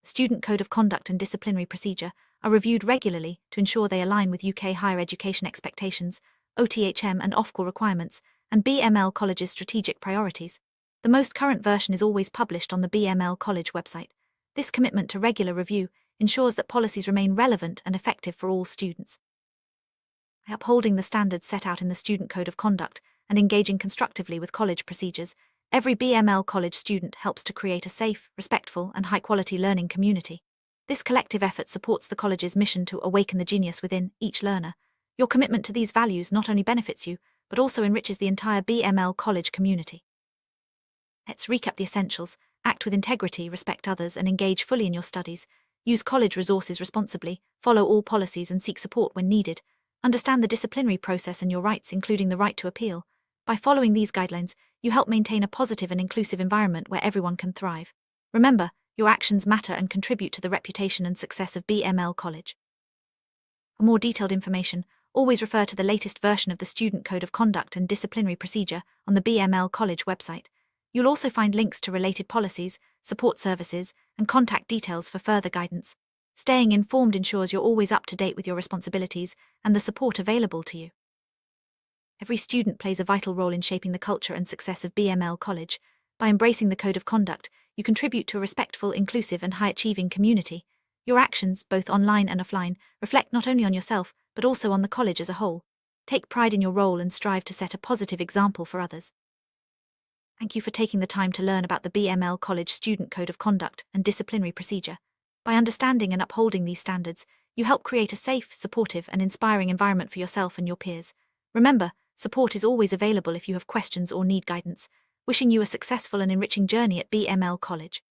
Student Code of Conduct and Disciplinary Procedure are reviewed regularly to ensure they align with UK higher education expectations, OTHM and Ofqual requirements, and BML College's strategic priorities. The most current version is always published on the BML College website. This commitment to regular review ensures that policies remain relevant and effective for all students. By upholding the standards set out in the Student Code of Conduct and engaging constructively with college procedures, every BML College student helps to create a safe, respectful, and high-quality learning community. This collective effort supports the college's mission to awaken the genius within each learner. Your commitment to these values not only benefits you, but also enriches the entire BML College community. Let's recap the essentials. Act with integrity, respect others, and engage fully in your studies. Use college resources responsibly, follow all policies and seek support when needed. Understand the disciplinary process and your rights, including the right to appeal. By following these guidelines, you help maintain a positive and inclusive environment where everyone can thrive. Remember, your actions matter and contribute to the reputation and success of BML College. For more detailed information, always refer to the latest version of the Student Code of Conduct and Disciplinary Procedure on the BML College website. You'll also find links to related policies, support services, and contact details for further guidance. Staying informed ensures you're always up to date with your responsibilities and the support available to you. Every student plays a vital role in shaping the culture and success of BML College. By embracing the Code of Conduct, you contribute to a respectful, inclusive, and high-achieving community. Your actions, both online and offline, reflect not only on yourself, but also on the college as a whole. Take pride in your role and strive to set a positive example for others. Thank you for taking the time to learn about the BML College Student Code of Conduct and Disciplinary Procedure. By understanding and upholding these standards, you help create a safe, supportive, and inspiring environment for yourself and your peers. Remember, support is always available if you have questions or need guidance. Wishing you a successful and enriching journey at BML College.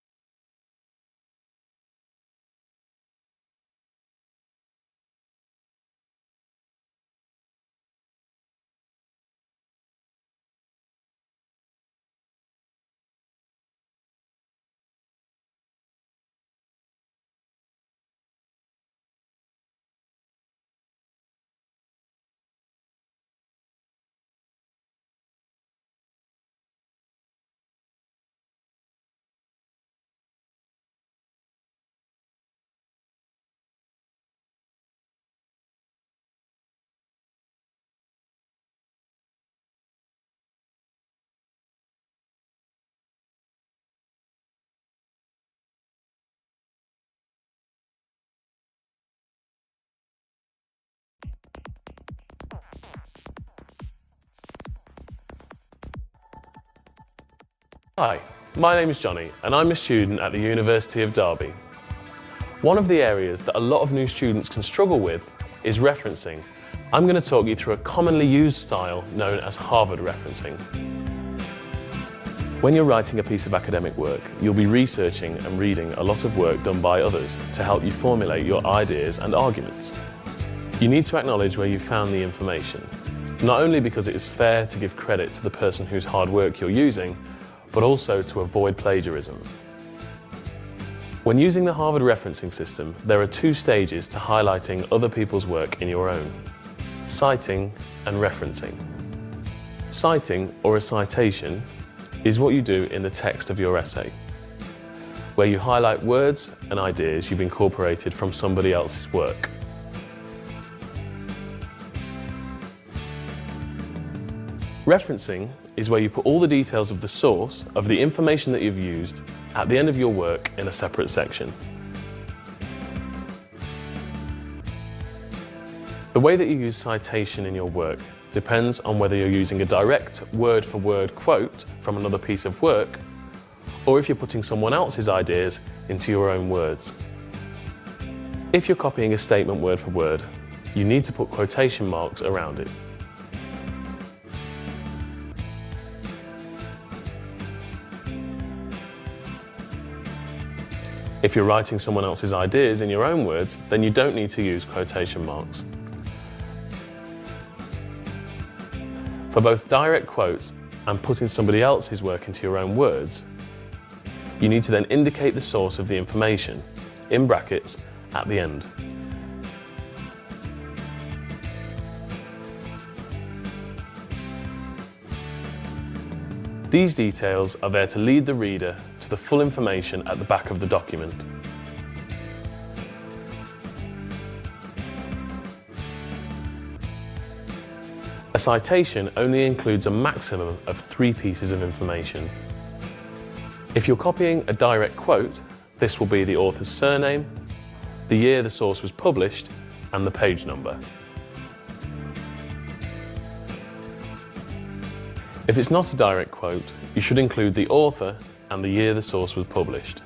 Hi, my name is Johnny and I'm a student at the University of Derby. One of the areas that a lot of new students can struggle with is referencing. I'm going to talk you through a commonly used style known as Harvard referencing. When you're writing a piece of academic work, you'll be researching and reading a lot of work done by others to help you formulate your ideas and arguments. You need to acknowledge where you found the information, not only because it is fair to give credit to the person whose hard work you're using, but also to avoid plagiarism. When using the Harvard referencing system, there are two stages to highlighting other people's work in your own: citing and referencing. Citing, or a citation, is what you do in the text of your essay, where you highlight words and ideas you've incorporated from somebody else's work. Referencing is where you put all the details of the source of the information that you've used at the end of your work in a separate section. The way that you use citation in your work depends on whether you're using a direct word-for-word quote from another piece of work, or if you're putting someone else's ideas into your own words. If you're copying a statement word for word, you need to put quotation marks around it. If you're writing someone else's ideas in your own words, then you don't need to use quotation marks. For both direct quotes and putting somebody else's work into your own words, you need to then indicate the source of the information, in brackets, at the end. These details are there to lead the reader to the full information at the back of the document. A citation only includes a maximum of 3 pieces of information. If you're copying a direct quote, this will be the author's surname, the year the source was published, and the page number. If it's not a direct quote, you should include the author and the year the source was published.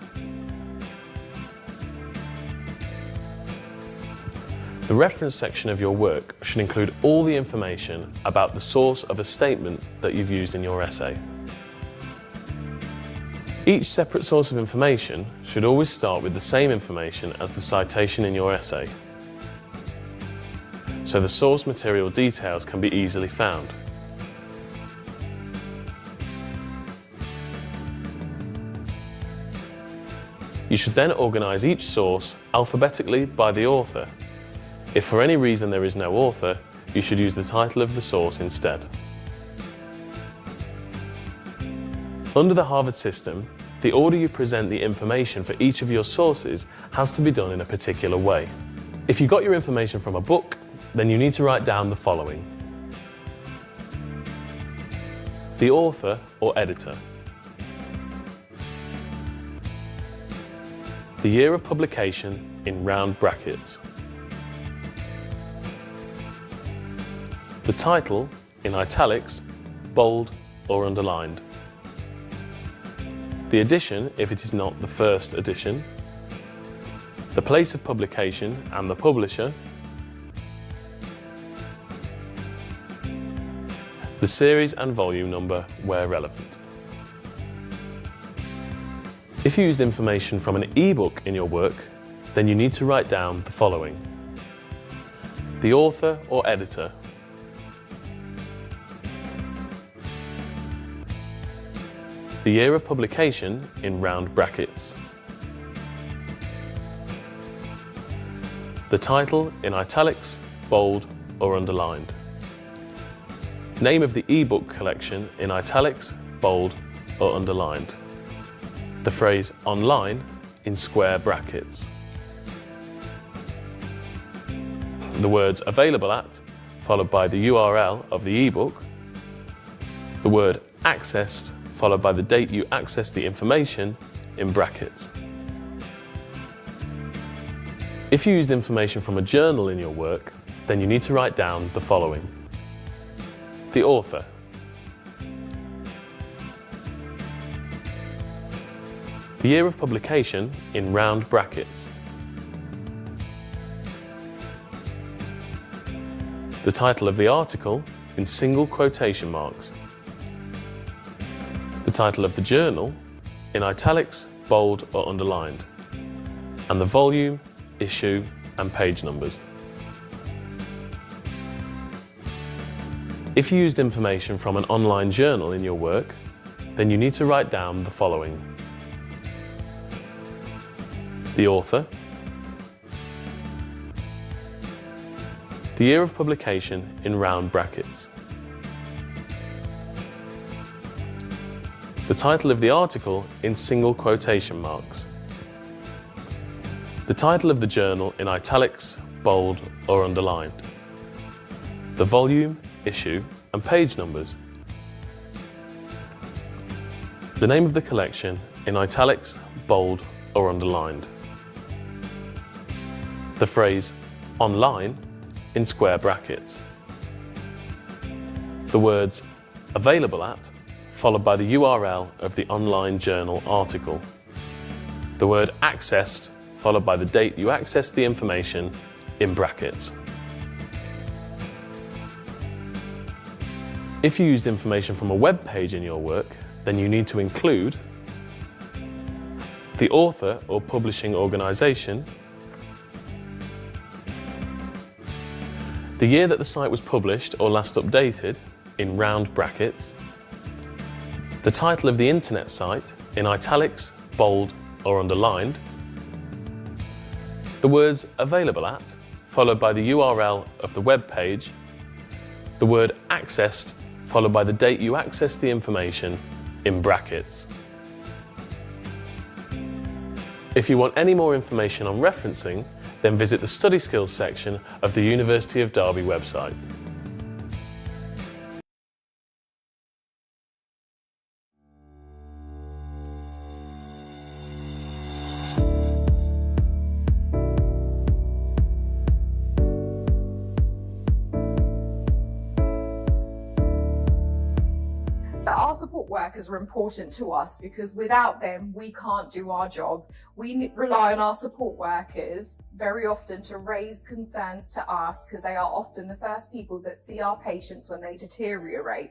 The reference section of your work should include all the information about the source of a statement that you've used in your essay. Each separate source of information should always start with the same information as the citation in your essay, so the source material details can be easily found. You should then organise each source alphabetically by the author. If for any reason there is no author, you should use the title of the source instead. Under the Harvard system, the order you present the information for each of your sources has to be done in a particular way. If you got your information from a book, then you need to write down the following: the author or editor, the year of publication in round brackets, the title in italics, bold or underlined, the edition if it is not the first edition, the place of publication and the publisher, the series and volume number where relevant. If you used information from an e-book in your work, then you need to write down the following: the author or editor, the year of publication in round brackets, the title in italics, bold or underlined, name of the e-book collection in italics, bold or underlined, the phrase online in square brackets, the words available at, followed by the URL of the e-book, the word accessed, followed by the date you accessed the information in brackets. If you used information from a journal in your work, then you need to write down the following: the author, The year of publication in round brackets. The title of the article in single quotation marks. The title of the journal in italics, bold or underlined. And the volume, issue and page numbers. If you used information from an online journal in your work, then you need to write down the following: the author, the year of publication in round brackets, the title of the article in single quotation marks, the title of the journal in italics, bold or underlined, the volume, issue and page numbers, the name of the collection in italics, bold or underlined, the phrase online in square brackets, the words available at followed by the URL of the online journal article, the word accessed followed by the date you accessed the information in brackets. If you used information from a web page in your work, then you need to include the author or publishing organisation, the year that the site was published or last updated in round brackets, the title of the internet site in italics, bold or underlined, the words available at followed by the URL of the web page, the word accessed followed by the date you accessed the information in brackets. If you want any more information on referencing, then visit the Study Skills section of the University of Derby website. So our support workers are important to us because without them, we can't do our job. We rely on our support workers very often to raise concerns to us because they are often the first people that see our patients when they deteriorate.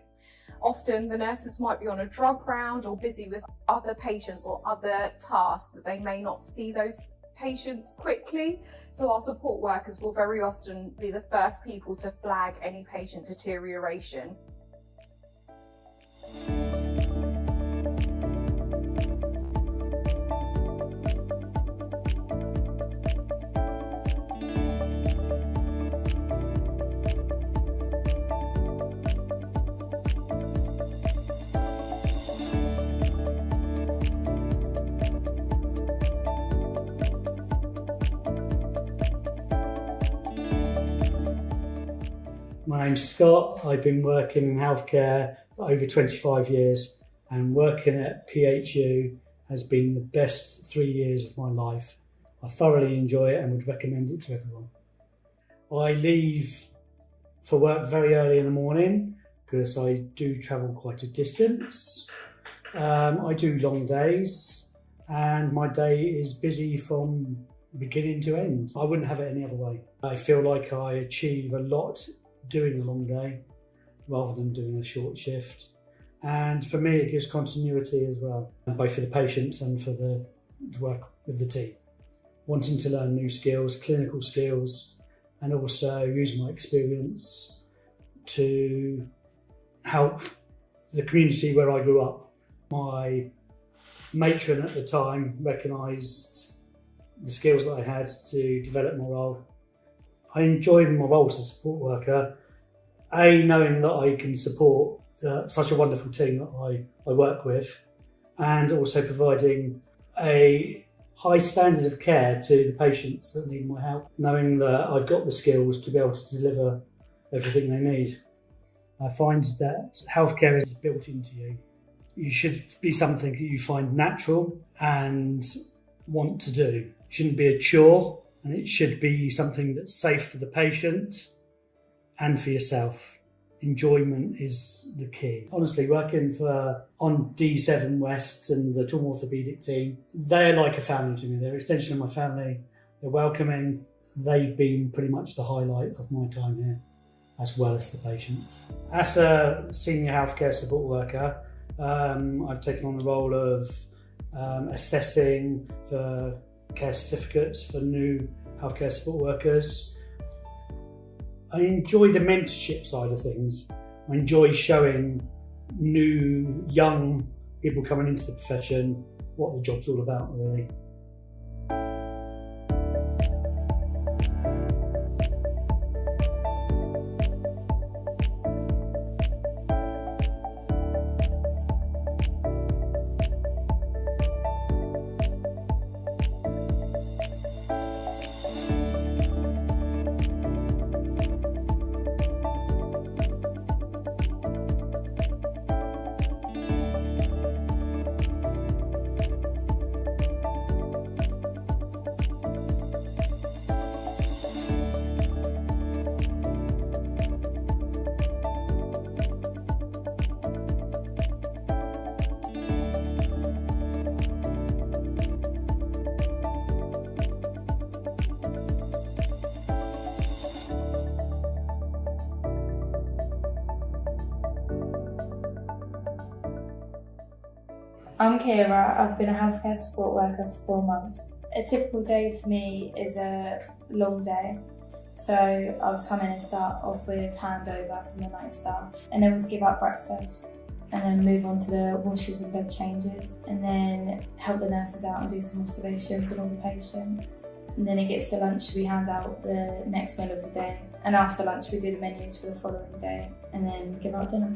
Often the nurses might be on a drug round or busy with other patients or other tasks that they may not see those patients quickly. So our support workers will very often be the first people to flag any patient deterioration. My name's Scott. I've been working in healthcare for over 25 years, and working at PHU has been the best 3 years of my life. I thoroughly enjoy it and would recommend it to everyone. I leave for work very early in the morning because I do travel quite a distance. I do long days and my day is busy from beginning to end. I wouldn't have it any other way. I feel like I achieve a lot doing a long day rather than doing a short shift. And for me, it gives continuity as well, both for the patients and for the work with the team. Wanting to learn new skills, clinical skills, and also use my experience to help the community where I grew up. My matron at the time recognised the skills that I had to develop my role. I enjoyed my role as a support worker, knowing that I can support such a wonderful team that I work with, and also providing a high standard of care to the patients that need my help, knowing that I've got the skills to be able to deliver everything they need. I find that healthcare is built into you. You should be something that you find natural and want to do. It shouldn't be a chore, and it should be something that's safe for the patient and for yourself. enjoyment is the key. Honestly, working on D7 West and the trauma orthopaedic team, they're like a family to me. They're an extension of my family. They're welcoming. They've been pretty much the highlight of my time here, as well as the patients. As a senior healthcare support worker, I've taken on the role of assessing for care certificates for new healthcare support workers. I enjoy the mentorship side of things. I enjoy showing new, young people coming into the profession what the job's all about, really. I'm Kira. I've been a healthcare support worker for 4 months. A typical day for me is a long day. So I would come in and start off with handover from the night staff, and then we'd give out breakfast, and then move on to the washes and bed changes, and then help the nurses out and do some observations on all the patients. And then it gets to lunch, we hand out the next meal of the day, and after lunch we do the menus for the following day, and then give out dinner.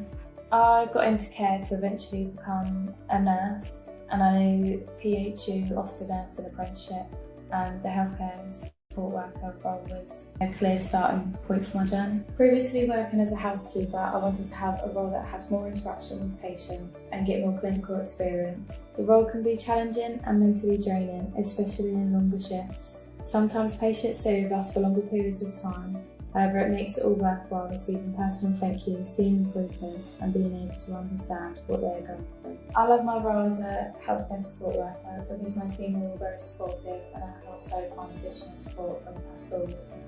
I got into care to eventually become a nurse, and I knew PHU offers a nursing apprenticeship, and the healthcare support worker role was a clear starting point for my journey. Previously working as a housekeeper, I wanted to have a role that had more interaction with patients and get more clinical experience. The role can be challenging and mentally draining, especially in longer shifts. Sometimes patients stay with us for longer periods of time. However, it makes it all worthwhile receiving personal thank yous, seeing improvements and being able to understand what they're going through. I love my role as a healthcare support worker because my team are all very supportive, and I can also find additional support from the pastoral team.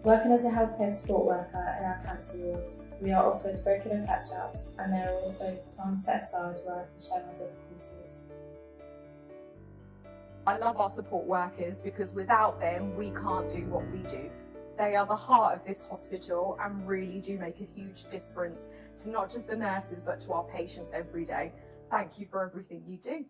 Working as a healthcare support worker in our cancer wards, we are offered regular catch-ups, and there are also times set aside where I can share my difficulties. I love our support workers because without them, we can't do what we do. They are the heart of this hospital and really do make a huge difference to not just the nurses but to our patients every day. Thank you for everything you do.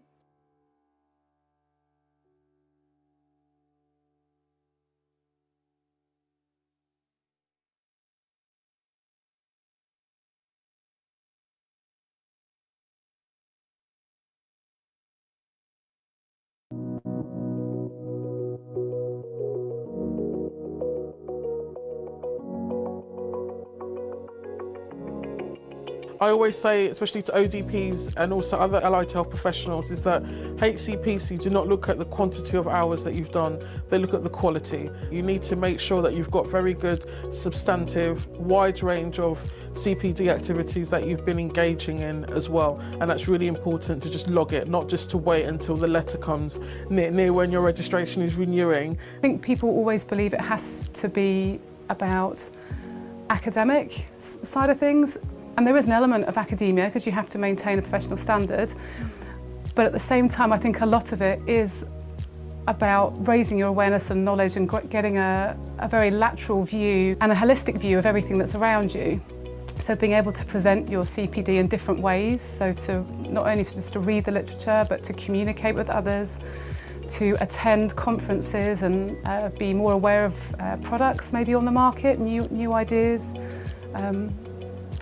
I always say, especially to ODPs and also other allied health professionals, is that HCPC do not look at the quantity of hours that you've done, they look at the quality. You need to make sure that you've got very good, substantive, wide range of CPD activities that you've been engaging in as well. And that's really important to just log it, not just to wait until the letter comes near when your registration is renewing. I think people always believe it has to be about academic side of things. And there is an element of academia because you have to maintain a professional standard. But at the same time, I think a lot of it is about raising your awareness and knowledge and getting a very lateral view and a holistic view of everything that's around you. So being able to present your CPD in different ways, so to not only just to read the literature, but to communicate with others, to attend conferences and be more aware of products maybe on the market, new ideas.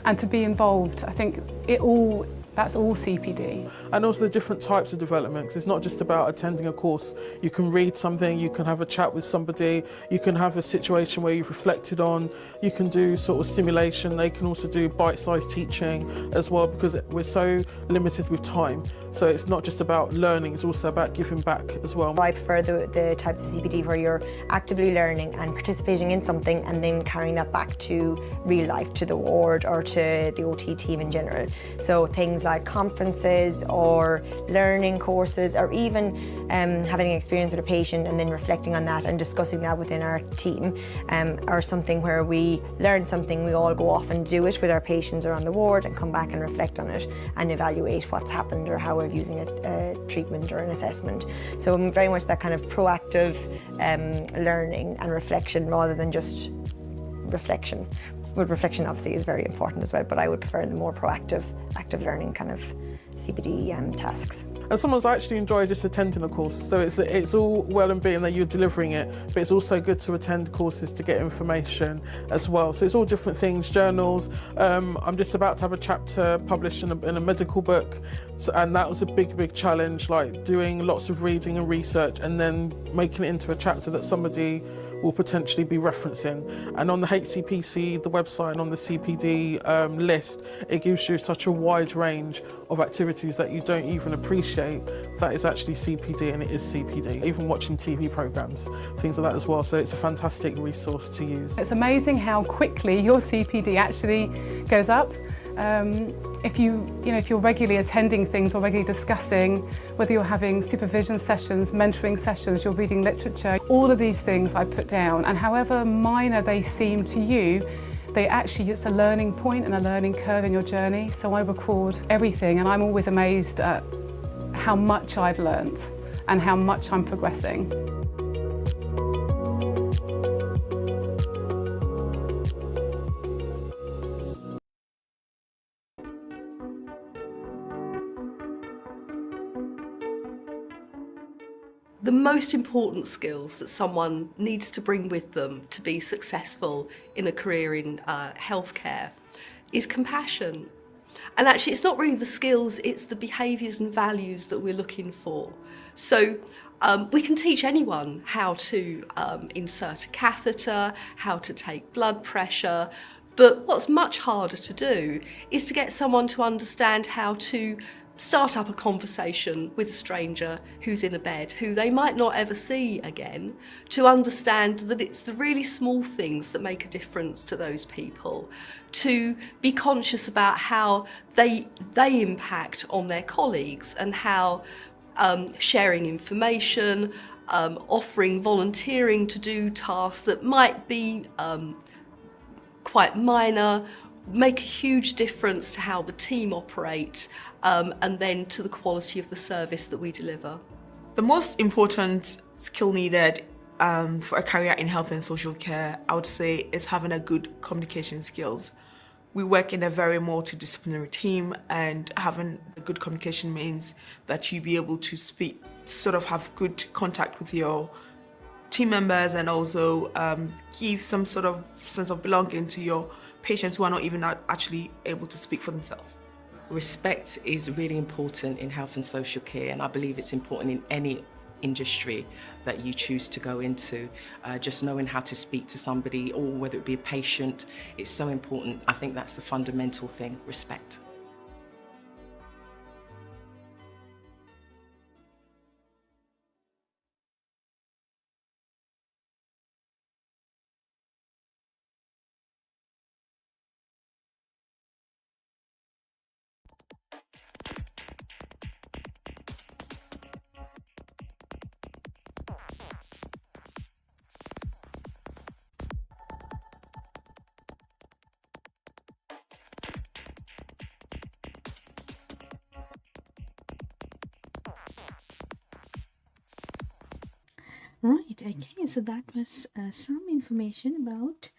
And to be involved. I think it all That's all CPD. And also the different types of development, because it's not just about attending a course. You can read something, you can have a chat with somebody, you can have a situation where you've reflected on, you can do sort of simulation, they can also do bite-sized teaching as well, because we're so limited with time. So it's not just about learning, it's also about giving back as well. I prefer the types of CPD where you're actively learning and participating in something and then carrying that back to real life, to the ward or to the OT team in general. So things like conferences or learning courses, or even having an experience with a patient and then reflecting on that and discussing that within our team, or something where we learn something, we all go off and do it with our patients or on the ward and come back and reflect on it and evaluate what's happened or how we're using a treatment or an assessment. So I'm very much that kind of proactive learning and reflection rather than just reflection. But reflection obviously is very important as well, but I would prefer the more proactive, active learning kind of CPD tasks. And someone's actually enjoyed just attending a course, so it's all well and being that you're delivering it, but it's also good to attend courses to get information as well. So it's all different things, journals. I'm just about to have a chapter published in a medical book, and that was a big challenge, like doing lots of reading and research and then making it into a chapter that somebody will potentially be referencing. And on the HCPC, the website, and on the CPD list, it gives you such a wide range of activities that you don't even appreciate that is actually CPD, and it is CPD. Even watching TV programmes, things like that as well. So it's a fantastic resource to use. It's amazing how quickly your CPD actually goes up. If you're regularly attending things or regularly discussing, whether you're having supervision sessions, mentoring sessions, you're reading literature, all of these things I put down, and however minor they seem to you, it's a learning point and a learning curve in your journey. So I record everything, and I'm always amazed at how much I've learnt and how much I'm progressing. The most important skills that someone needs to bring with them to be successful in a career in healthcare is compassion. And actually, it's not really the skills, it's the behaviours and values that we're looking for. So we can teach anyone how to insert a catheter, how to take blood pressure, but what's much harder to do is to get someone to understand how to start up a conversation with a stranger who's in a bed, who they might not ever see again, to understand that it's the really small things that make a difference to those people, to be conscious about how they impact on their colleagues, and how sharing information, offering volunteering to do tasks that might be quite minor, make a huge difference to how the team operate, and then to the quality of the service that we deliver. The most important skill needed for a career in health and social care, I would say, is having a good communication skills. We work in a very multidisciplinary team, and having a good communication means that you be able to speak, sort of have good contact with your team members, and also give some sort of sense of belonging to your patients who are not even actually able to speak for themselves. Respect is really important in health and social care, and I believe it's important in any industry that you choose to go into. Just knowing how to speak to somebody, or whether it be a patient, it's so important. I think that's the fundamental thing, respect. Right, okay, so that was some information about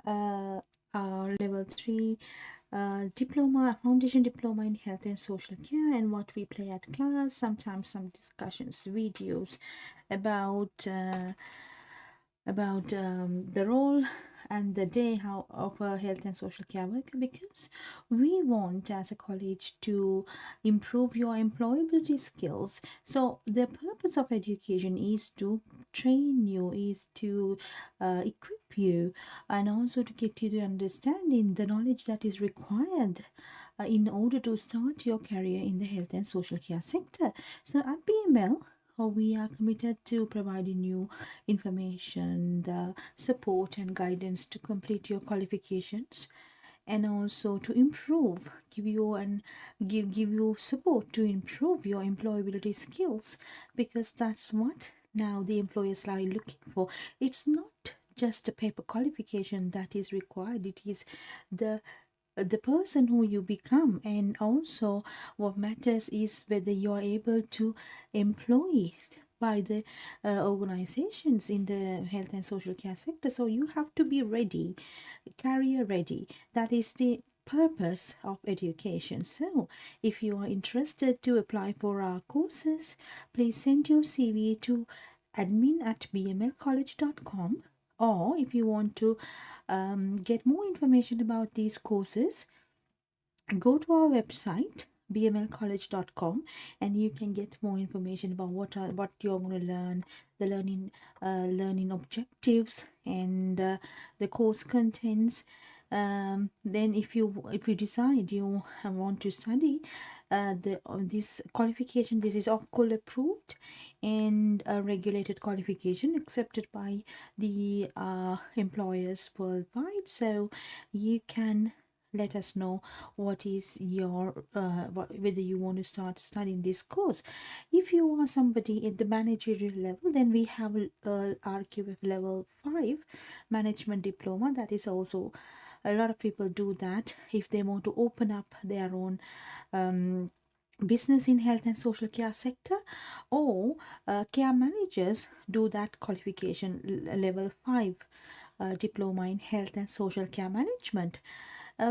our level 3 diploma, foundation diploma in health and social care, and what we play at class, sometimes some discussions, videos about the role and the day how of a health and social care worker, because we want as a college to improve your employability skills. So the purpose of education is to train you, is to equip you, and also to get you the understanding, the knowledge that is required in order to start your career in the health and social care sector. So at BML, we are committed to providing you information, the support and guidance to complete your qualifications, and also to improve, give you support to improve your employability skills, because that's what now the employers are looking for. It's not just a paper qualification that is required, it is the person who you become. And also what matters is whether you're able to employ by the organizations in the health and social care sector. So you have to be ready, career ready. That is the purpose of education. So if you are interested to apply for our courses, please send your CV to admin@bmlcollege.com, or if you want to get more information about these courses, go to our website bmlcollege.com, and you can get more information about what you're going to learn, the learning objectives, and the course contents. Then if you decide you want to study this qualification, this is OFCOL approved and a regulated qualification accepted by the employers worldwide. So you can let us know what is your whether you want to start studying this course. If you are somebody at the managerial level, then we have RQF level 5 management diploma. That is also, a lot of people do that if they want to open up their own business in health and social care sector, or care managers do that qualification, level 5 diploma in health and social care management.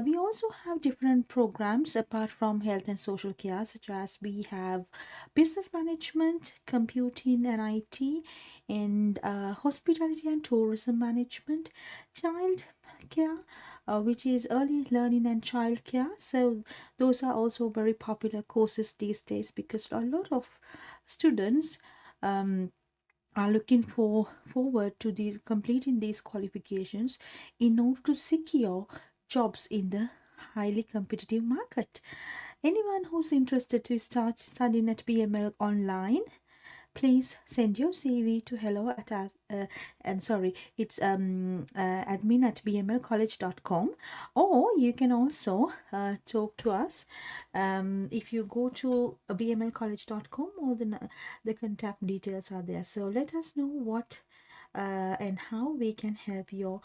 We also have different programs apart from health and social care, such as we have business management, computing and IT, and hospitality and tourism management, child care, which is early learning and child care. So those are also very popular courses these days, because a lot of students are looking forward to these completing these qualifications in order to secure jobs in the highly competitive market. Anyone who's interested to start studying at BML online, please send your CV to hello at it's admin@bmlcollege.com, or you can also talk to us if you go to bmlcollege.com. All the contact details are there. So let us know what and how we can help you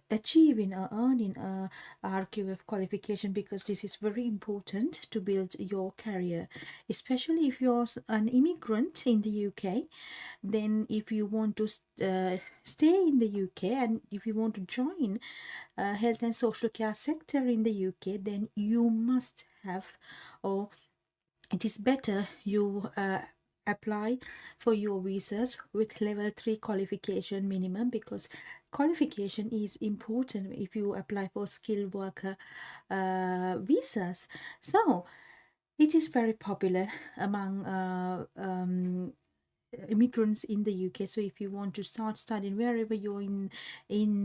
achieving or earning a RQF qualification, because this is very important to build your career, especially if you're an immigrant in the UK. Then if you want to stay in the UK, and if you want to join health and social care sector in the UK, then you must have, or it is better you apply for your visas with level 3 qualification minimum, because qualification is important if you apply for skilled worker visas. So it is very popular among immigrants in the UK. So if you want to start studying wherever you're in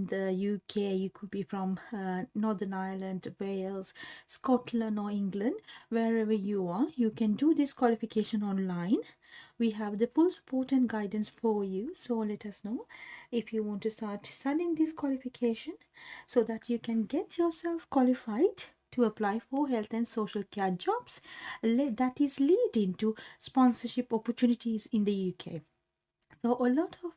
the UK, you could be from Northern Ireland, Wales, Scotland, or England, wherever you are, you can do this qualification online. We have the full support and guidance for you. So let us know if you want to start studying this qualification, so that you can get yourself qualified to apply for health and social care jobs that is leading to sponsorship opportunities in the UK. So a lot of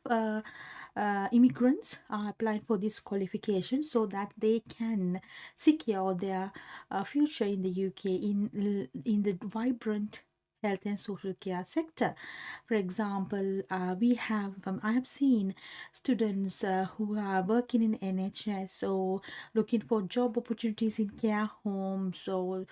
immigrants are applying for this qualification so that they can secure their future in the UK in the vibrant health and social care sector. For example, I have seen students who are working in NHS or looking for job opportunities in care homes, or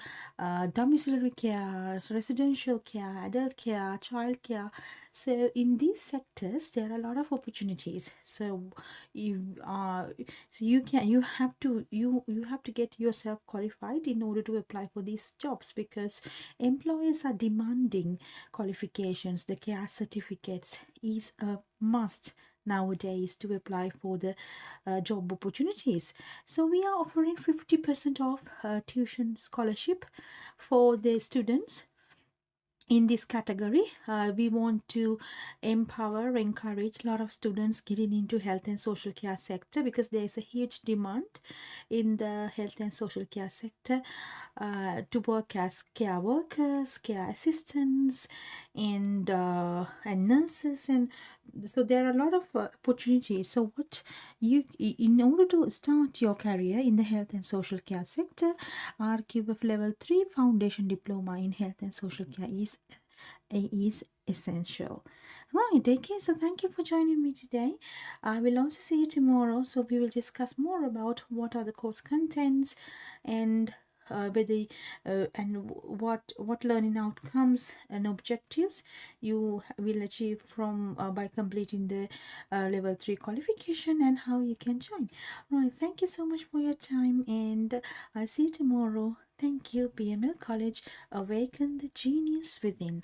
domiciliary care, residential care, adult care, child care. So in these sectors there are a lot of opportunities. So you have to get yourself qualified in order to apply for these jobs, because employers are demanding qualifications. The care certificates is a must nowadays to apply for the job opportunities. So we are offering 50% off tuition scholarship for the students in this category. We want to empower, encourage a lot of students getting into health and social care sector, because there is a huge demand in the health and social care sector to work as care workers, care assistants, and nurses, and so there are a lot of opportunities. So what you, in order to start your career in the health and social care sector, RQF level 3 foundation diploma in health and social care is essential. Right, okay, so thank you for joining me today. I will also see you tomorrow, so we will discuss more about what are the course contents and whether and what learning outcomes and objectives you will achieve from by completing the level 3 qualification, and how you can join. Right, thank you so much for your time, and I'll see you tomorrow. Thank you. BML College, awaken the genius within.